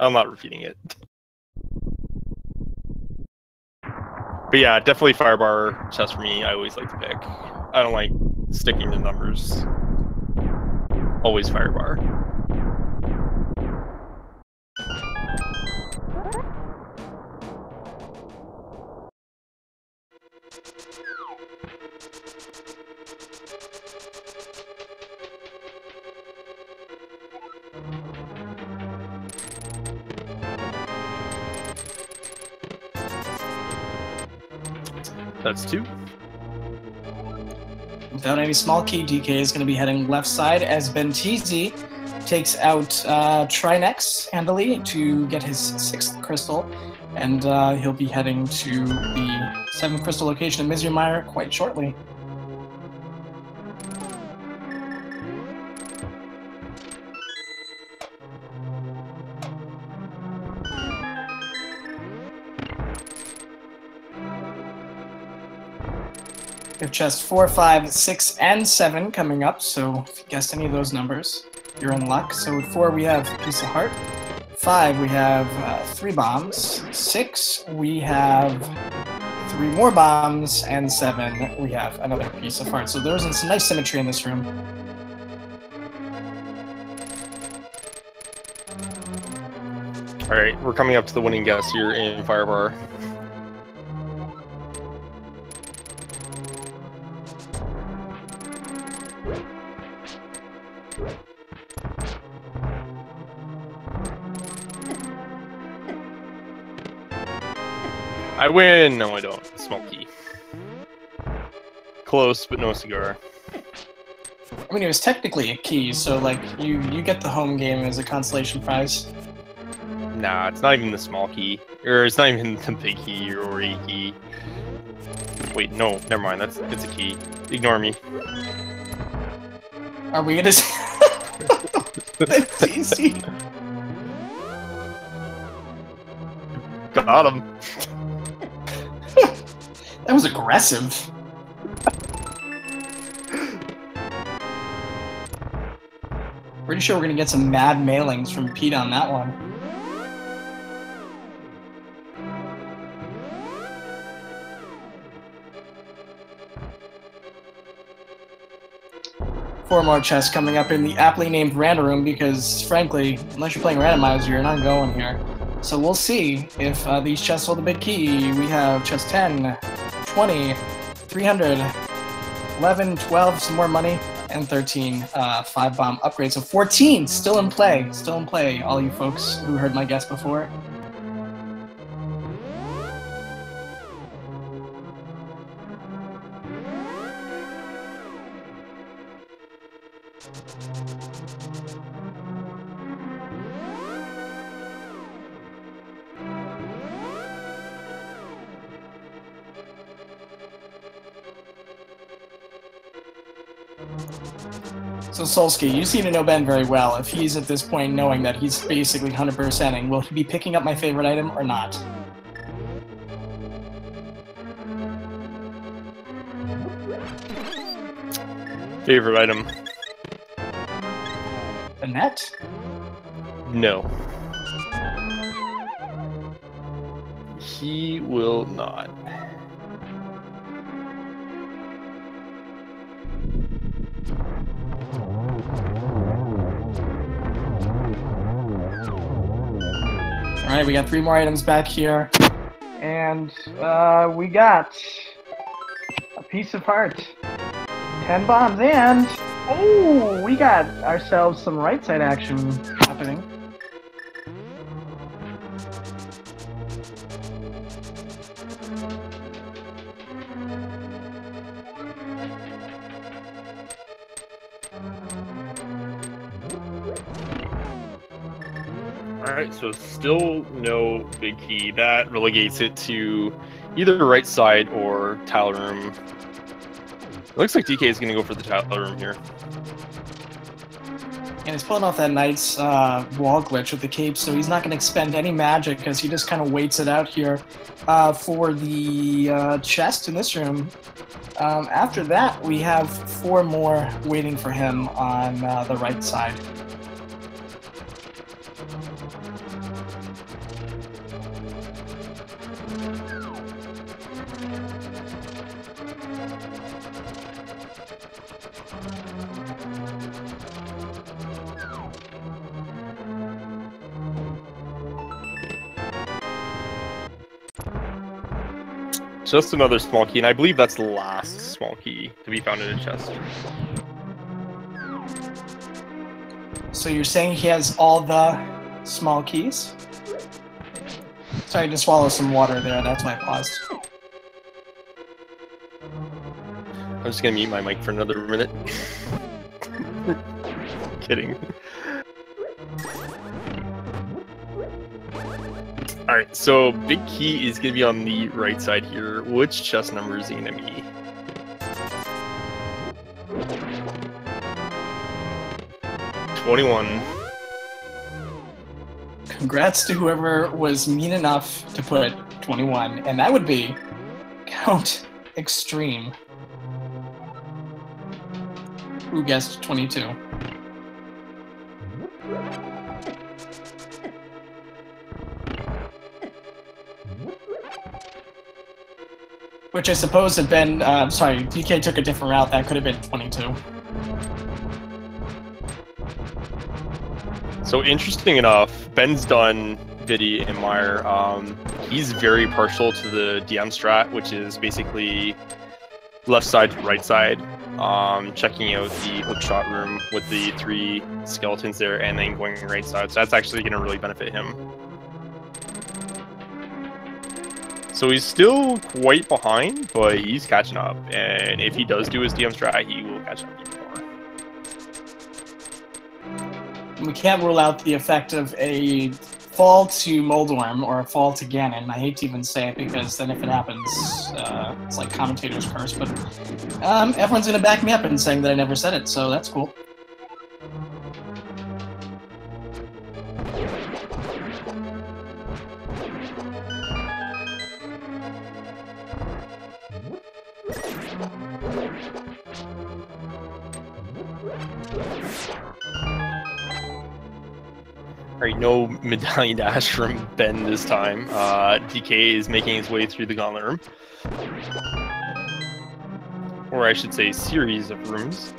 I'm not repeating it. But yeah, definitely Firebar chest for me. I always like to pick. I don't like sticking to numbers. Always Firebar. That's 2. Without any small key, DK is going to be heading left side as Benteezy takes out Trinex handily to get his 6th crystal, and he'll be heading to the 7th crystal location of Mizumire quite shortly. We have chest 4, 5, 6, and 7 coming up, so if you guessed any of those numbers, you're in luck. So with 4, we have Piece of Heart. 5, we have 3 bombs. 6, we have 3 more bombs. And 7, we have another Piece of Heart. So there's some nice symmetry in this room. All right, we're coming up to the winning guess here in Firebar. I win! No, I don't. Small key. Close, but no cigar. I mean, it was technically a key, so like you get the home game as a consolation prize. Nah, it's not even the small key. Or it's not even the big key or a key. Wait, no, never mind. It's a key. Ignore me. Are we gonna Benteezy? Got him. That was aggressive. Pretty sure we're gonna get some mad mailings from Pete on that one. Four more chests coming up in the aptly named Random Room because, frankly, unless you're playing Randomizer, you're not going here. So we'll see if these chests hold the big key. We have chest 10, 20, 300, 11, 12, some more money, and 13, 5 bomb upgrades. So 14 still in play, all you folks who heard my guess before. So Solsky, you seem to know Ben very well. If he's at this point knowing that he's basically 100%ing, will he be picking up my favorite item or not? Favorite item? The net? No. He will not. Alright, we got 3 more items back here. And we got a Piece of Heart, 10 bombs, and oh, we got ourselves some right side action happening. Alright, so still no big key. That relegates it to either right side or tile room. It looks like DK is going to go for the tile room here. And he's pulling off that nice wall glitch with the cape, so he's not going to expend any magic because he just kind of waits it out here for the chest in this room. After that, we have 4 more waiting for him on the right side. Just another small key, and I believe that's the last small key to be found in a chest. So you're saying he has all the small keys? Sorry, I just swallowed some water there, that's why I paused. I'm just gonna mute my mic for another minute. Kidding. Alright, so big key is going to be on the right side here. Which chest number is it going to be? (21). Congrats to whoever was mean enough to put 21, and that would be Count Extreme. who guessed 22. Which I suppose had been, sorry, DK took a different route. That could have been 22. So interesting enough, Ben's done Vidi and Meyer. He's very partial to the DM strat, which is basically left side to right side, checking out the hookshot room with the 3 skeletons there, and then going right side. So that's actually going to really benefit him. So he's still quite behind, but he's catching up. And if he does do his DM strat, he will catch up even more. We can't rule out the effect of a fall to Moldorm or a fall to Ganon. I hate to even say it because then if it happens, it's like commentator's curse. But everyone's going to back me up in saying that I never said it, so that's cool. Alright, no medallion dash from Ben this time. DK is making his way through the gauntlet room. Or I should say, series of rooms.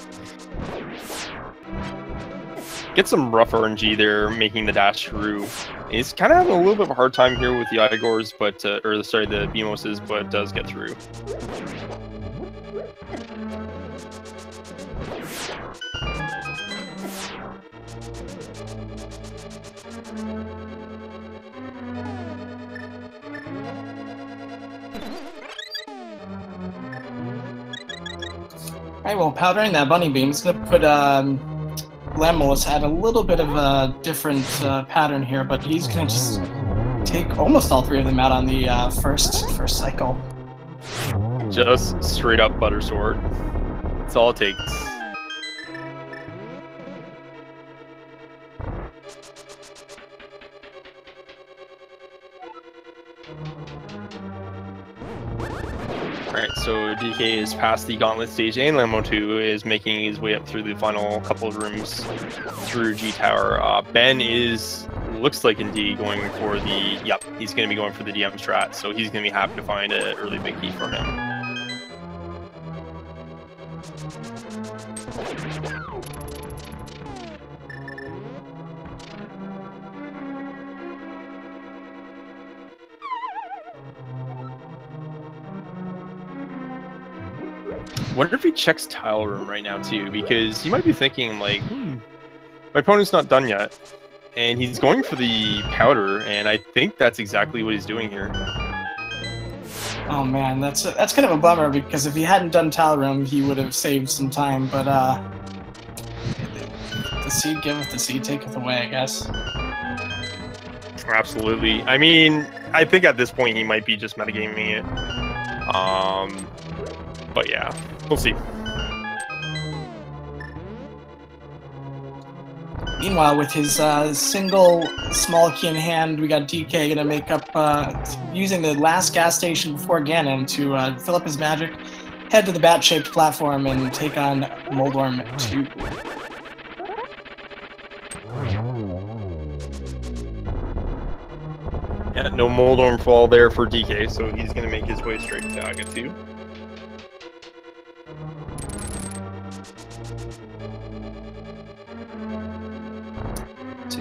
Get some rough RNG there, making the dash through. He's kind of having a little bit of a hard time here with the Igors, but, or sorry, the Beamoses, but does get through. Alright, well, powdering that bunny beam is going to put Lemmel's had a little bit of a different pattern here, but he's going to just take almost all 3 of them out on the first cycle. Just straight up butter sword. That's all it takes. Alright, so DK is past the gauntlet stage, and Lambo 2 is making his way up through the final couple of rooms through G Tower. Ben looks like indeed going for the, yep, he's going to be going for the DM strat, so he's going to be happy to find an early big key for him. Wonder if he checks tile room right now too, because he might be thinking like, my opponent's not done yet, and he's going for the powder, and I think that's exactly what he's doing here. Oh man, that's kind of a bummer, because if he hadn't done tile room, he would have saved some time. But the seed giveth, the seed taketh away, I guess. Absolutely. I mean, I think at this point he might be just metagaming it. But yeah, we'll see. Meanwhile, with his single small key in hand, we got DK gonna make up using the last gas station before Ganon to fill up his magic, head to the bat-shaped platform, and take on Moldorm 2. Yeah, no Moldorm fall there for DK, so he's gonna make his way straight to Aga 2.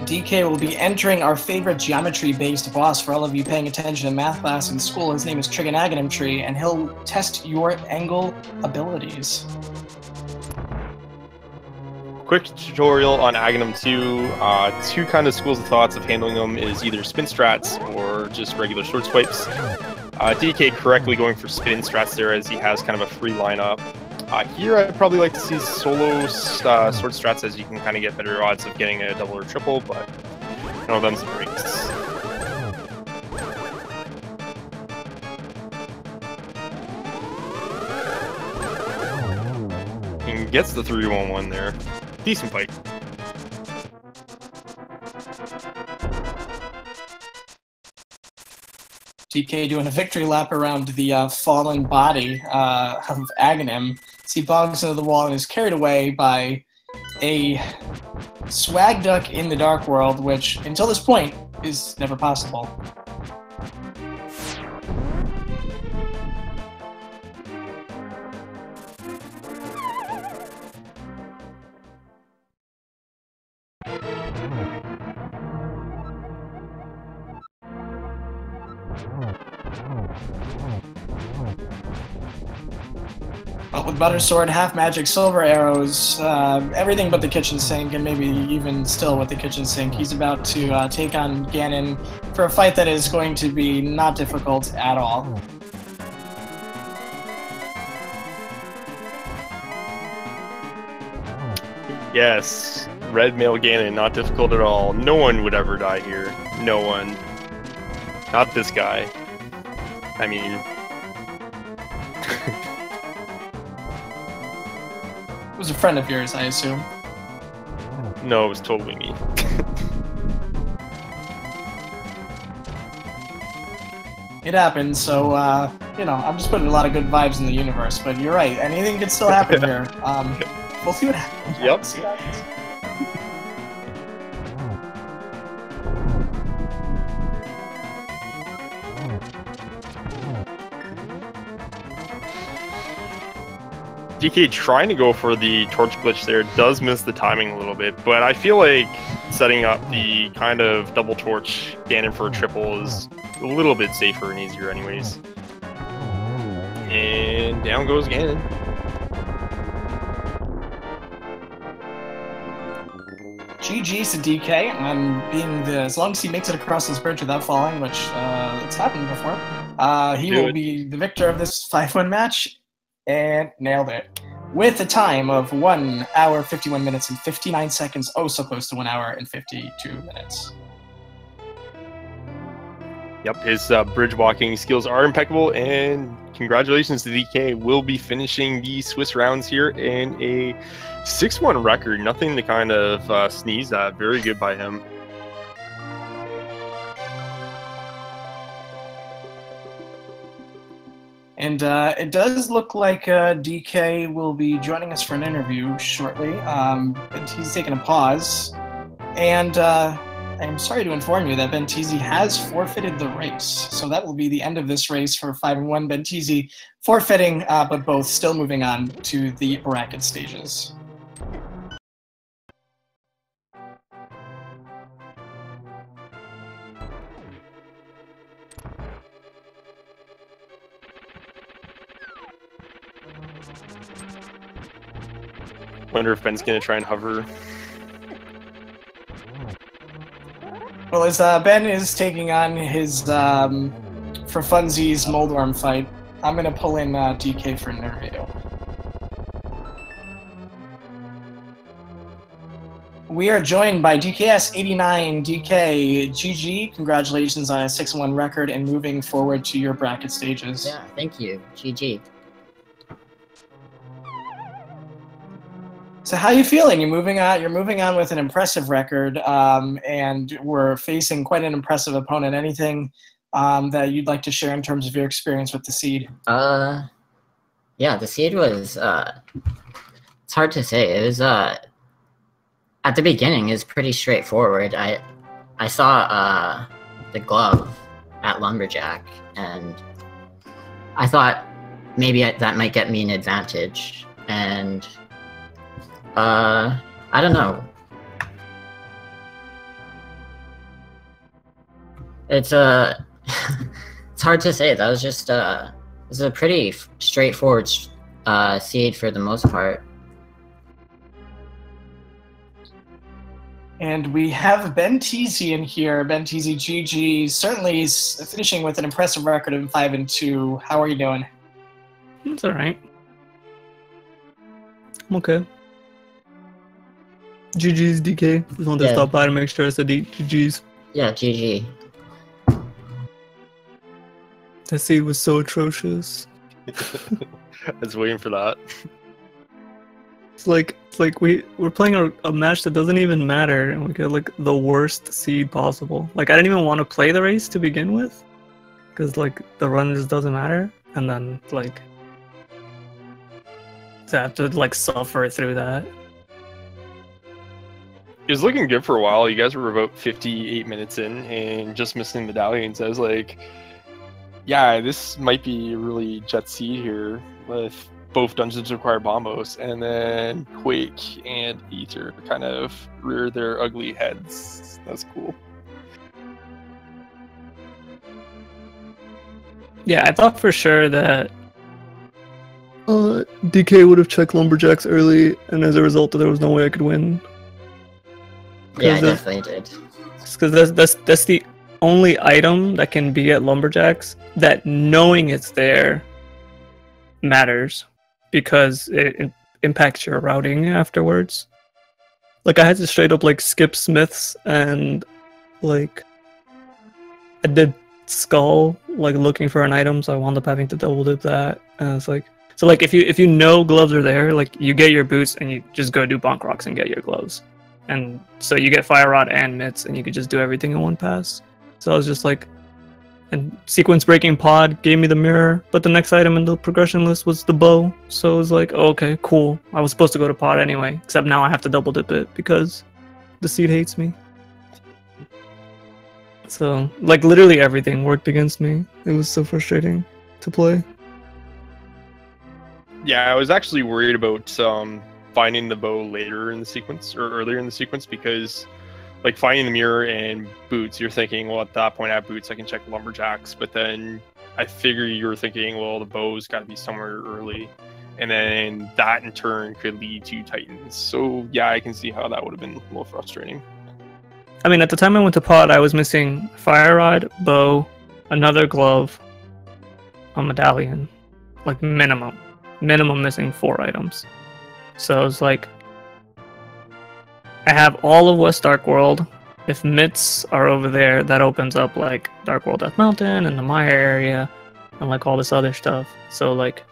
DK will be entering our favorite geometry-based boss for all of you paying attention in math class in school. His name is Trigonometry, and he'll test your angle abilities. Quick tutorial on Aghanim 2. 2 kind of schools of thoughts of handling them is either spin strats or just regular sword swipes. DK correctly going for spin strats there, as he has kind of a free lineup. Here, I'd probably like to see solo sword strats, as you can kind of get better odds of getting a double or triple, but no, them's the breaks. And gets the 3-1-1 there. Decent fight. DK doing a victory lap around the fallen body of Aghanim. He bogs into the wall and is carried away by a swag duck in the Dark World, which, until this point, is never possible. But with Butter Sword, Half Magic, Silver Arrows, everything but the kitchen sink, and maybe even still with the kitchen sink, he's about to take on Ganon for a fight that is going to be not difficult at all. Yes, red male Ganon, not difficult at all. No one would ever die here. No one. Not this guy. I mean... It was a friend of yours, I assume. No, it was totally me. It happened, so, you know, I'm just putting a lot of good vibes in the universe, but you're right, anything could still happen here. We'll see what happens. Yep. See what happens. DK trying to go for the torch glitch there does miss the timing a little bit, but I feel like setting up the kind of double torch Ganon for a triple is a little bit safer and easier anyways. And down goes Ganon. GG's to DK on being the, as long as he makes it across this bridge without falling, which it's happened before, he will be the victor of this 5-1 match. And nailed it. With a time of 1 hour, 51 minutes, and 59 seconds. Oh, so close to 1 hour and 52 minutes. Yep, his bridge walking skills are impeccable, and congratulations to DK. Will be finishing the Swiss rounds here in a 6-1 record. Nothing to kind of sneeze at. Very good by him. And it does look like DK will be joining us for an interview shortly. He's taking a pause. And I'm sorry to inform you that Benteezy has forfeited the race. So that will be the end of this race for 5-1. Benteezy forfeiting, but both still moving on to the bracket stages. Wonder if Ben's gonna try and hover. Well, as Ben is taking on his, for funsies, Moldworm fight, I'm gonna pull in DK for an interview. We are joined by dKs89. DK, GG, congratulations on a 6-1 record and moving forward to your bracket stages. Yeah, thank you. GG. So how are you feeling? You're moving on with an impressive record, and we're facing quite an impressive opponent. Anything that you'd like to share in terms of your experience with the seed? Yeah, the seed was, it's hard to say. It was, at the beginning, it was pretty straightforward. I saw the glove at Lumberjack, and I thought maybe that might get me an advantage, and I don't know. It's it's hard to say. That was just it's a pretty straightforward seed for the most part. And we have Benteezy in here. Benteezy, GG, certainly is finishing with an impressive record of 5-2. How are you doing? It's all right. I'm okay. GG's DK. Just want to stop by to make sure I said GG's. Yeah, GG. That seed was so atrocious. I was waiting for that. It's like we're playing a match that doesn't even matter, and we get like the worst seed possible. Like I didn't even want to play the race to begin with, because like the run just doesn't matter, and then like to have to like suffer through that. It was looking good for a while. You guys were about 58 minutes in and just missing medallions. I was like, yeah, this might be really jet seed here with both dungeons require bombos, and then Quake and Ether kind of rear their ugly heads. That's cool. Yeah, I thought for sure that DK would have checked Lumberjacks early, and as a result, there was no way I could win. Yeah, I definitely did. Because that's the only item that can be at Lumberjacks that knowing it's there matters, because it impacts your routing afterwards. Like I had to straight up like skip Smiths, and like I did Skull like looking for an item, so I wound up having to double dip that. And it's like, so like if you know gloves are there, like you get your boots and you just go do bonk rocks and get your gloves. And so you get Fire Rod and Mitts, and you could just do everything in one pass. So I was just like, and Sequence Breaking Pod gave me the mirror, but the next item in the progression list was the bow. So it was like, oh, okay, cool. I was supposed to go to Pod anyway, except now I have to double dip it because the seed hates me. So, like, literally everything worked against me. It was so frustrating to play. Yeah, I was actually worried about finding the bow later in the sequence, or earlier in the sequence, because like finding the mirror and boots, you're thinking, well, at that point I have boots, I can check Lumberjacks, but then I figure you're thinking, well, the bow's got to be somewhere early, and then that in turn could lead to Titans. So yeah, I can see how that would have been a little frustrating. I mean, at the time I went to Pod, I was missing Fire Rod, bow, another glove, a medallion, like minimum missing 4 items. So it's like, I have all of West Dark World. If Mitts are over there, that opens up like Dark World Death Mountain and the Maya area and like all this other stuff. So like,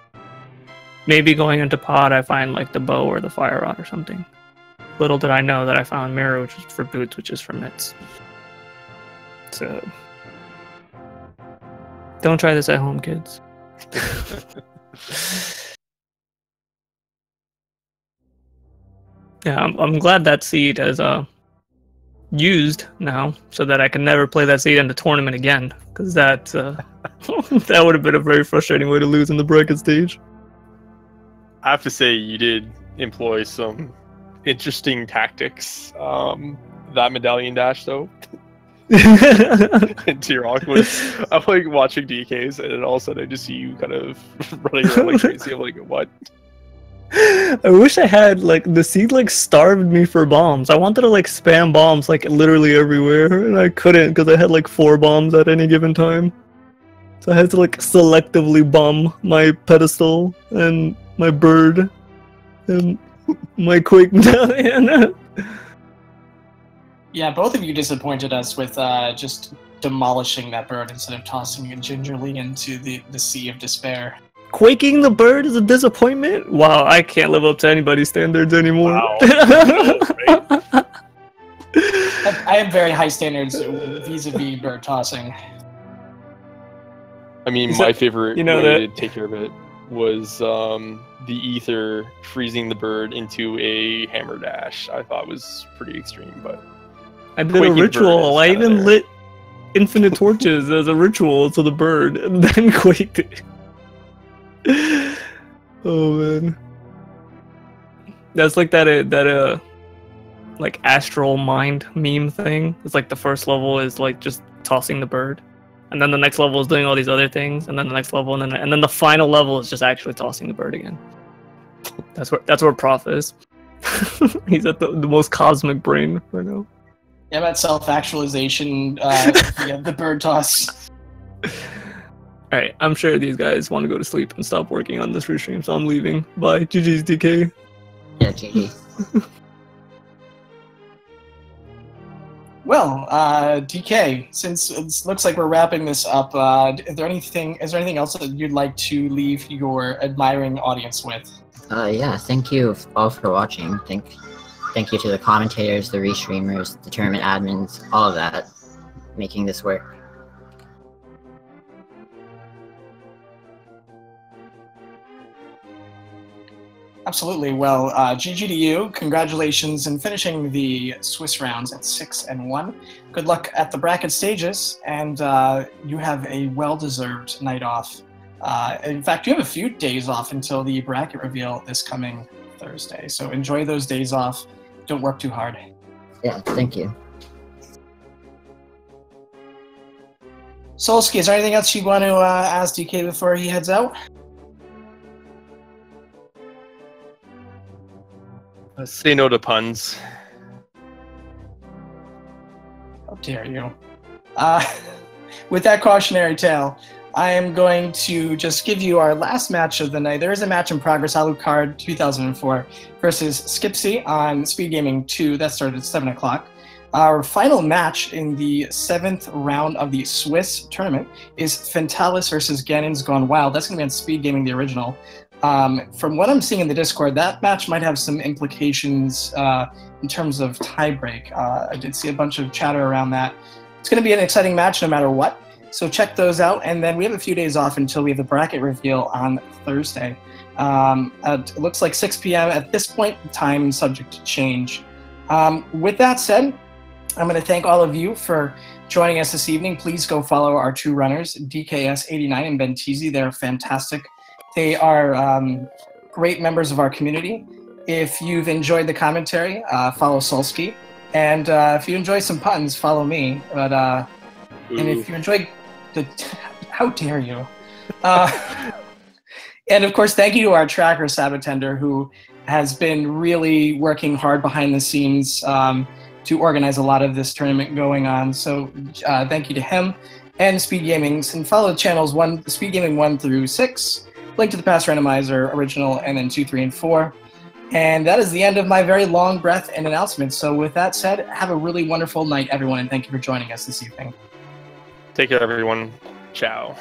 maybe going into Pod, I find like the bow or the Fire Rod or something. Little did I know that I found Mirror, which is for boots, which is for Mitts. So, don't try this at home, kids. Yeah, I'm glad that seed is used now, so that I can never play that seed in the tournament again, because that that would have been a very frustrating way to lose in the bracket stage. I have to say, you did employ some interesting tactics. That medallion dash, though, into your was, I'm like watching DKs, and then all of a sudden I just see you kind of running around like crazy. I'm like, what? I wish I had, like, the seed like starved me for bombs. I wanted to like spam bombs like literally everywhere, and I couldn't because I had like 4 bombs at any given time. So I had to like selectively bomb my pedestal and my bird and my Quake medallion. Yeah, both of you disappointed us with just demolishing that bird instead of tossing it gingerly into the sea of despair. Quaking the bird is a disappointment? Wow, I can't live up to anybody's standards anymore. Wow. I have very high standards vis-a-vis bird tossing. I mean, my favorite way to take care of it was the Ether freezing the bird into a hammer dash. I thought was pretty extreme, but I did a ritual. I even lit infinite torches as a ritual to the bird, and then quaked it. Oh man, that's like that like astral mind meme thing. It's like the first level is like just tossing the bird, and then the next level is doing all these other things, and then the next level, and then the final level is just actually tossing the bird again. That's where Prof is. He's at the most cosmic brain right now. Yeah, about self-actualization. Yeah, the bird toss. Alright, I'm sure these guys want to go to sleep and stop working on this restream, so I'm leaving. Bye. GG's, DK. Yeah, GG. Well, DK, since it looks like we're wrapping this up, is there anything else that you'd like to leave your admiring audience with? Yeah, thank you all for watching. Thank you to the commentators, the restreamers, the tournament admins, all of that, making this work. Absolutely. Well, GG to you. Congratulations in finishing the Swiss rounds at 6-1. Good luck at the bracket stages, and you have a well-deserved night off. In fact, you have a few days off until the bracket reveal this coming Thursday. So enjoy those days off. Don't work too hard. Yeah, thank you. Solsky, is there anything else you want to ask DK before he heads out? Say no to puns. How dare you? With that cautionary tale, I am going to just give you our last match of the night. There is a match in progress, Alucard 2004 versus Skipsy on Speed Gaming 2. That started at 7 o'clock. Our final match in the 7th round of the Swiss tournament is Fentalis versus Ganon's Gone Wild. That's going to be on Speed Gaming, the original. From what I'm seeing in the Discord, that match might have some implications in terms of tiebreak. I did see a bunch of chatter around that. It's going to be an exciting match no matter what, so check those out. And then we have a few days off until we have the bracket reveal on Thursday. It looks like 6 p.m. at this point, time subject to change. With that said, I'm going to thank all of you for joining us this evening. Please go follow our two runners, dKs89 and Benteezy. They're fantastic. They are great members of our community. If you've enjoyed the commentary, follow Solsky. And if you enjoy some puns, follow me. But and if you enjoy the... How dare you? And of course, thank you to our tracker, Sabotender, who has been really working hard behind the scenes to organize a lot of this tournament going on. So thank you to him and Speed Gaming. And follow the channels Speed Gaming 1 through 6, Link to the Past Randomizer, Original, and then 2, 3, and 4. And that is the end of my very long breath and announcement. So with that said, have a really wonderful night, everyone, and thank you for joining us this evening. Take care, everyone. Ciao.